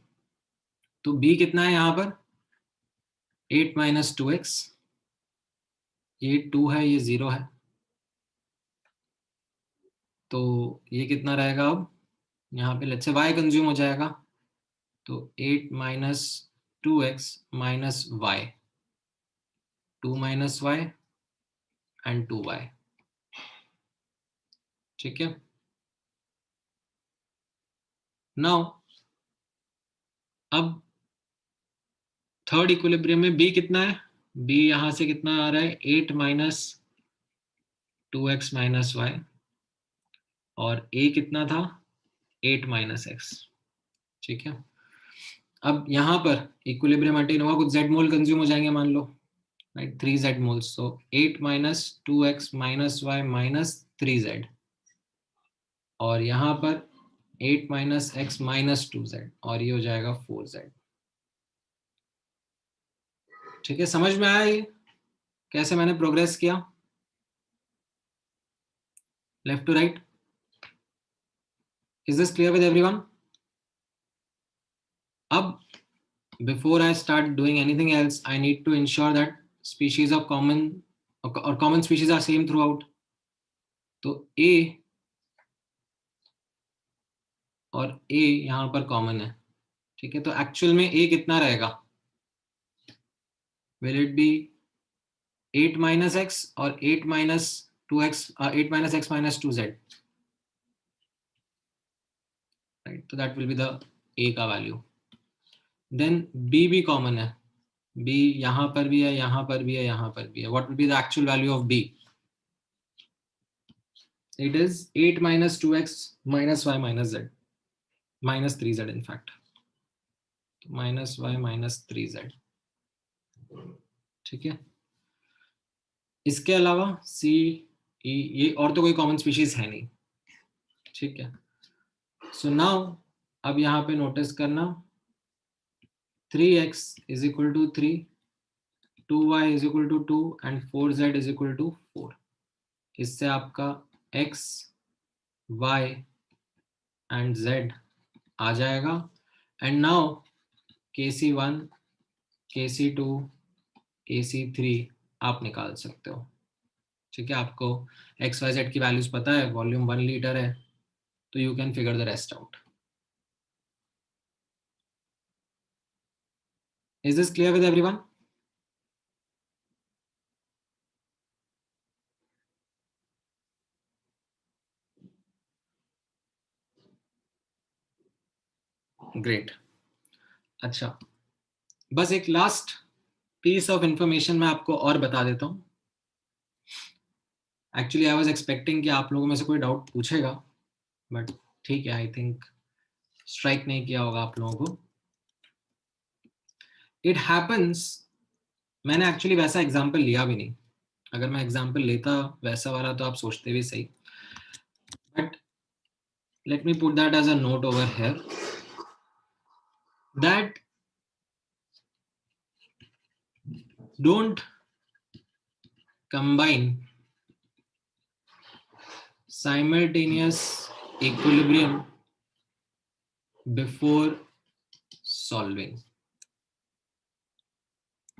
तो b कितना है यहाँ पर, 8 माइनस 2x, ये 2 है, ये 0 है, तो ये कितना रहेगा अब यहाँ पे, लेट्स से y कंज्यूम हो जाएगा। तो 8 minus 2x minus y, 2 minus y and 2y। ठीक है, नाउ अब थर्ड इक्विलिब्रियम में b कितना है, b यहां से कितना आ रहा है, 8 माइनस 2x माइनस y, और a कितना था, 8 माइनस x। ठीक है, अब यहाँ पर इक्विलिब्रियम अटेन हुआ, कुछ z मोल कंज्यूम हो जाएंगे मान लो, right? 3z moles. So 8 minus 2x minus y minus 3z, और यहाँ पर 8 minus x minus 2z, और ये हो जाएगा 4z. ठीक है, समझ में आया ये कैसे मैंने प्रोग्रेस किया left to right? Is this clear with everyone? अब before I start doing anything else, I need to ensure that species of common or common species are same throughout. तो A और A यहाँ पर common है. ठीक है, तो actual में A कितना रहेगा? Will it be 8 minus x or 8 minus 2x, 8 minus x minus 2z, right? So that will be the A का value. Then B भी कॉमन है. B यहाँ पर भी है, यहाँ पर भी है, यहाँ पर भी है. What will be the actual value of B? It is 8 minus 2x minus y minus z, minus 3z in fact, minus y minus 3z. ठीक है, इसके अलावा C E ये और तो कोई कॉमन स्पीशीज है नहीं. ठीक है, सो नाउ अब यहाँ पे नोटिस करना 3x is equal to 3, 2y is equal to 2 and 4z is equal to 4. इससे आपका x, y and z आ जाएगा. And now KC1, KC2, KC3 आप निकाल सकते हो. ठीक है, आपको एक्स वाई जेड की वैल्यूज पता है, वॉल्यूम 1 लीटर है, तो you can figure the rest out. Is this clear with everyone? Great. अच्छा, बस एक लास्ट पीस ऑफ इंफॉर्मेशन मैं आपको और बता देता हूँ. एक्चुअली आई वाज एक्सपेक्टिंग कि आप लोगों में से कोई डाउट पूछेगा, बट ठीक है, आई थिंक स्ट्राइक नहीं किया होगा आप लोगों को. इट हैपन्स, मैंने एक्चुअली वैसा एग्जाम्पल लिया भी नहीं. अगर मैं एग्जाम्पल लेता वैसा वाला तो आप सोचते भी सही. But let me put that as a note over here, that don't combine simultaneous equilibrium before solving.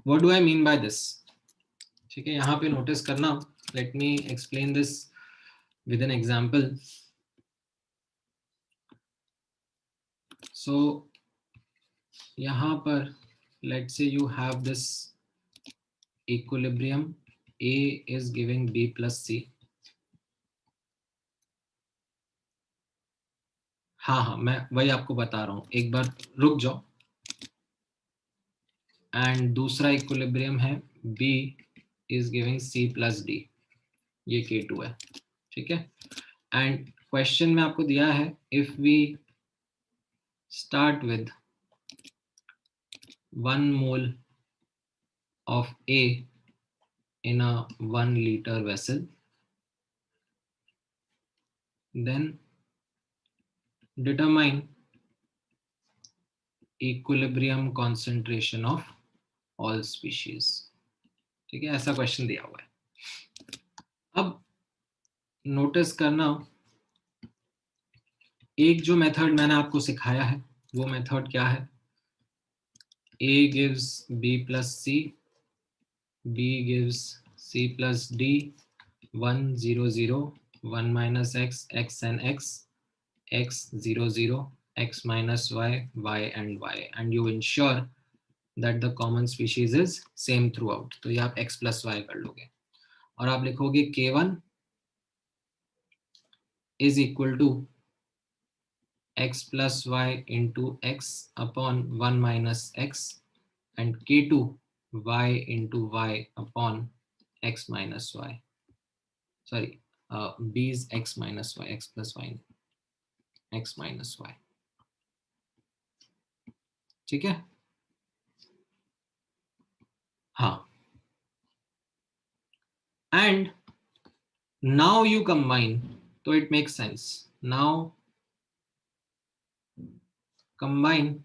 What do I mean by this? ठीक है, यहाँ पे नोटिस करना. Let me explain this with an example. So यहाँ पर let's say you have this equilibrium, A is giving B plus C. हाँ, मैं वही आपको बता रहा हूँ, एक बार रुक जाओ. एंड दूसरा इक्विलिब्रियम है B is giving C plus D, ये K2 है. ठीक है, एंड क्वेश्चन में आपको दिया है if we start with 1 mole of A in a 1 liter vessel, then determine equilibrium concentration of all species. ठीक है, ऐसा क्वेश्चन दिया हुआ है. अब नोटिस करना, एक जो मेथड मैंने आपको सिखाया है वो मेथड क्या है? A gives B plus C, B gives C plus D, 1 0 0, 1 minus x, x and x, x 0 0, x minus y, y and y, and you ensure that the common species is same throughout. तो ये आप x plus y कर लोगे और आप लिखोगे K1 is equal to x plus y into x upon 1 minus x, and K2 y into y upon x minus y. Sorry, B is x minus y, x plus y, x minus y. ठीक है, हाँ. and now you combine, so it makes sense. Now combine,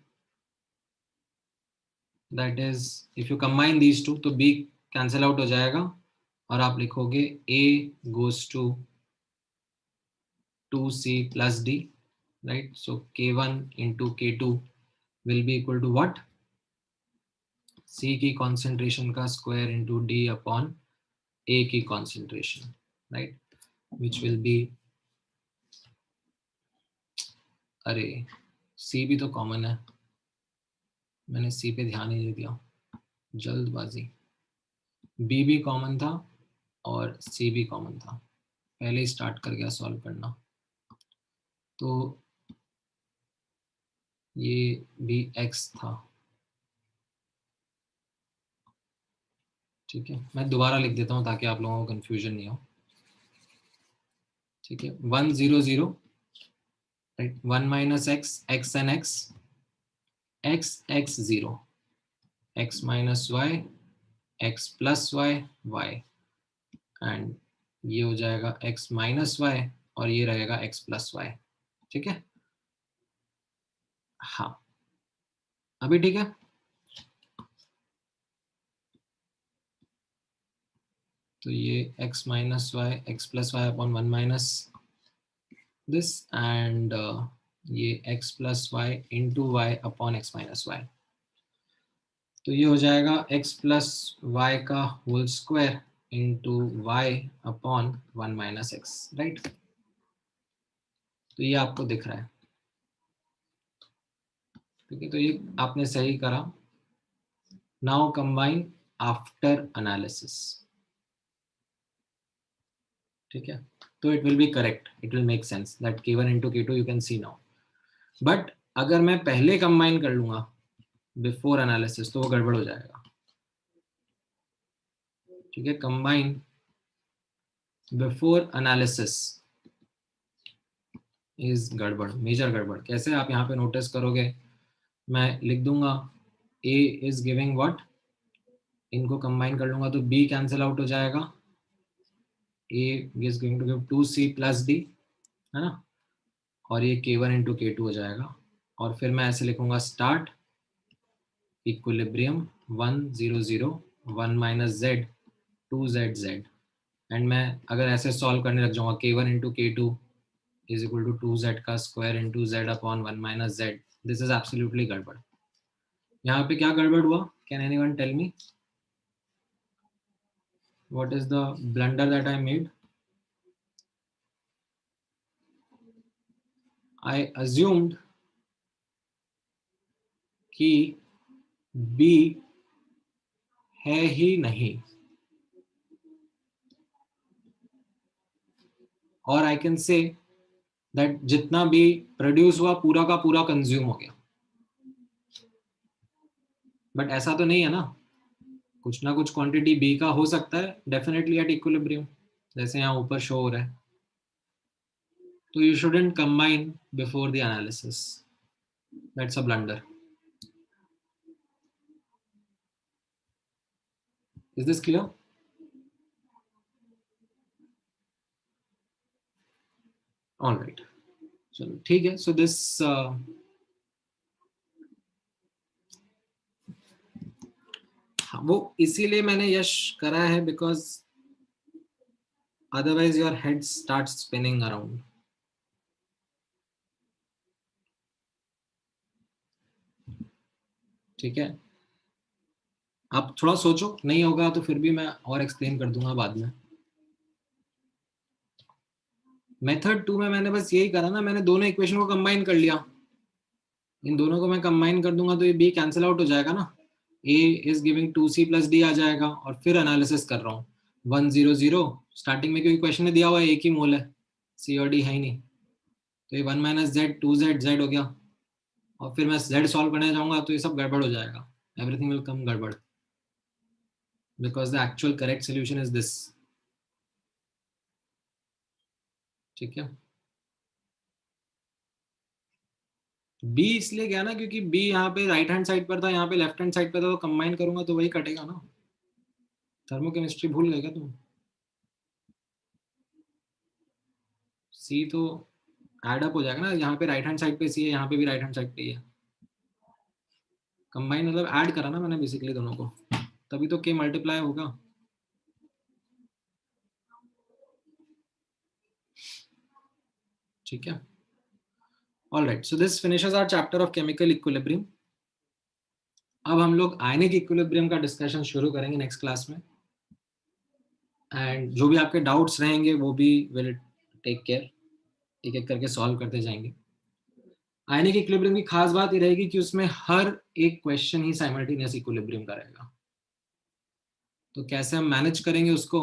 that is if you combine these two तो b cancel out हो जाएगा और आप लिखोगे a goes to 2c plus d, right? So k1 into k2 will be equal to what? c की concentration का square into d upon a की concentration, right? Which will be, अरे c भी तो कॉमन है, मैंने c पे ध्यान ही नहीं दिया, जल्दबाजी। b भी कॉमन था और c भी कॉमन था, पहले ही स्टार्ट कर गया सॉल्व करना, तो ये भी x था। ठीक है, मैं दोबारा लिख देता हूँ ताकि आप लोगों को कंफ्यूजन नहीं हो। ठीक है, 1 0 0, right, 1 minus X, X and X, X X 0, X minus Y, X plus Y, Y, and ये हो जाएगा x माइनस वाई और ये रहेगा x प्लस वाई। ठीक है, हाँ अभी ठीक है। तो ये x minus Y, X plus Y upon 1 minus this, and ये x plus Y into Y upon X minus Y, तो ये हो जाएगा x प्लस वाई का whole square into Y upon 1 minus X, right? तो ये आपको दिख रहा है, ठीक है, तो ये आपने सही करा। नाउ कंबाइन आफ्टर एनालिसिस, ठीक है, तो it will be correct, it will make sense that k1 into k2 you can C now. But अगर मैं पहले कंबाइन कर लूंगा बिफोर एनालिसिस तो वो गड़बड़ हो जाएगा। ठीक है, कंबाइन बिफोर एनालिसिस इज गड़बड़, मेजर गड़बड़। कैसे आप यहाँ पे नोटिस करोगे, मैं लिख दूंगा a इज गिविंग व्हाट, इनको कंबाइन कर लूंगा तो b कैंसिल आउट हो जाएगा, a is going to give 2c plus d, है ना, और ये k1 into k2 हो जाएगा, और फिर मैं ऐसे लिखूंगा start equilibrium 1 0 0 1 minus z 2 z z, and मैं अगर ऐसे सॉल्व करने लग जाऊंगा k1 into k2 is equal to 2z का square into z upon 1 minus z, this is absolutely गड़बड़। यहाँ पे क्या गड़बड़ हुआ, can anyone tell me what is the blunder that I made? I assumed कि b है ही नहीं, और आई कैन से दैट जितना भी प्रोड्यूस हुआ पूरा का पूरा कंज्यूम हो गया, बट ऐसा तो नहीं है ना, कुछ ना कुछ क्वांटिटी बी का हो सकता है डेफिनेटली एट इक्विलिब्रियम, जैसे यहाँ ऊपर शो हो रहा है। तो you shouldn't combine before the analysis, that's a blunder. Is this clear? Alright, चलो ठीक है। सो दिस वो इसीलिए मैंने यश करा है because otherwise your head start spinning around. ठीक है, आप थोड़ा सोचो, नहीं होगा तो फिर भी मैं और एक्सप्लेन कर दूंगा बाद में। मेथड 2 में मैंने बस यही करा ना, मैंने दोनों इक्वेशन को कंबाइन कर लिया, इन दोनों को मैं कंबाइन कर दूंगा तो ये b कैंसिल आउट हो जाएगा ना, a is giving 2c plus d आ जाएगा, और फिर एनालिसिस कर रहा हूँ 1 0 0 स्टार्टिंग में, क्योंकि क्वेश्चन में दिया हुआ है एक ही मोल है, c और d है ही नहीं, तो ये 1 माइनस जेड 2z z हो गया, और फिर मैं z सॉल्व करने जाऊंगा तो ये सब गड़बड़ हो जाएगा, एवरीथिंग विल कम गड़बड़, because the actual correct solution is this. ठीक है, b इसलिए गया ना क्योंकि b यहाँ पे राइट हैंड साइड पर था, यहाँ पे लेफ्ट हैंड साइड पर था, तो कंबाइन करूंगा तो वही कटेगा ना। थर्मोकेमिस्ट्री भूल गए क्या तुम? सी तो एड अप हो जाएगा ना, यहाँ पे राइट हैंड साइड पे सी है, यहाँ पे भी राइट हैंड साइड पे ही है, कंबाइन मतलब ऐड करा ना मैंने बेसिकली दोनों को, तभी तो के मल्टीप्लाई होगा। ठीक है, all right, so this finishes our chapter of chemical equilibrium. अब हम लोग आयनिक इक्विलिब्रियम का डिस्कशन शुरू करेंगे नेक्स्ट क्लास में, एंड जो भी आपके डाउट्स रहेंगे वो भी विल टेक केयर, एक एक करके सॉल्व करते जाएंगे। आयनिक इक्विलिब्रियम की खास बात ये रहेगी कि उसमें हर एक क्वेश्चन ही साइमल्टेनियस इक्विलिब्रियम का रहेगा, तो कैसे हम मैनेज करेंगे उसको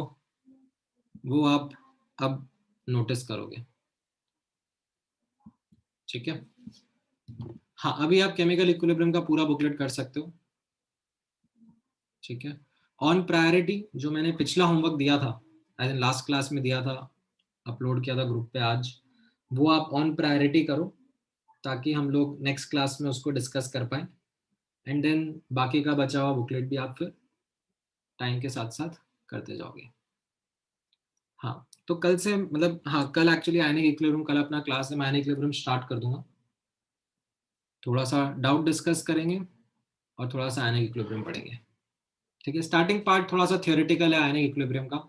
वो आप अब नोटिस करोगे। ठीक है, हाँ अभी आप केमिकल इक्विलिब्रियम का पूरा बुकलेट कर सकते हो। ठीक है, ऑन प्रायोरिटी जो मैंने पिछला होमवर्क दिया था, आई लास्ट क्लास में दिया था, अपलोड किया था ग्रुप पे आज, वो आप ऑन प्रायोरिटी करो ताकि हम लोग नेक्स्ट क्लास में उसको डिस्कस कर पाए, एंड देन बाकी का बचा हुआ बुकलेट भी आप फिर टाइम के साथ साथ करते जाओगे। हाँ तो कल से मतलब, हाँ कल एक्चुअली आयनिक इक्विलिब्रियम, कल अपना क्लास है, मैं आयनिक इक्विलिब्रियम स्टार्ट कर दूंगा, थोड़ा सा डाउट डिस्कस करेंगे और थोड़ा सा आयनिक इक्विलिब्रियम पढ़ेंगे। ठीक है, स्टार्टिंग पार्ट थोड़ा सा थियोरेटिकल है आयनिक इक्विलिब्रियम का,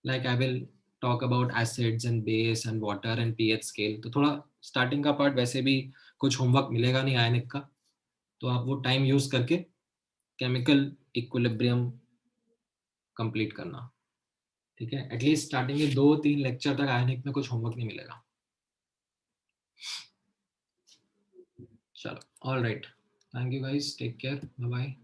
like I will talk about acids and base and water and pH scale, तो थोड़ा स्टार्टिंग का पार्ट, वैसे भी कुछ होमवर्क मिलेगा नहीं आयनिक का, तो आप वो टाइम यूज करके केमिकल इक्विलिब्रियम कंप्लीट करना। ठीक है, एटलीस्ट स्टार्टिंग के 2-3 लेक्चर तक आयनिक में कुछ होमवर्क नहीं मिलेगा। चलो, all right, thank you guys, take care, bye bye.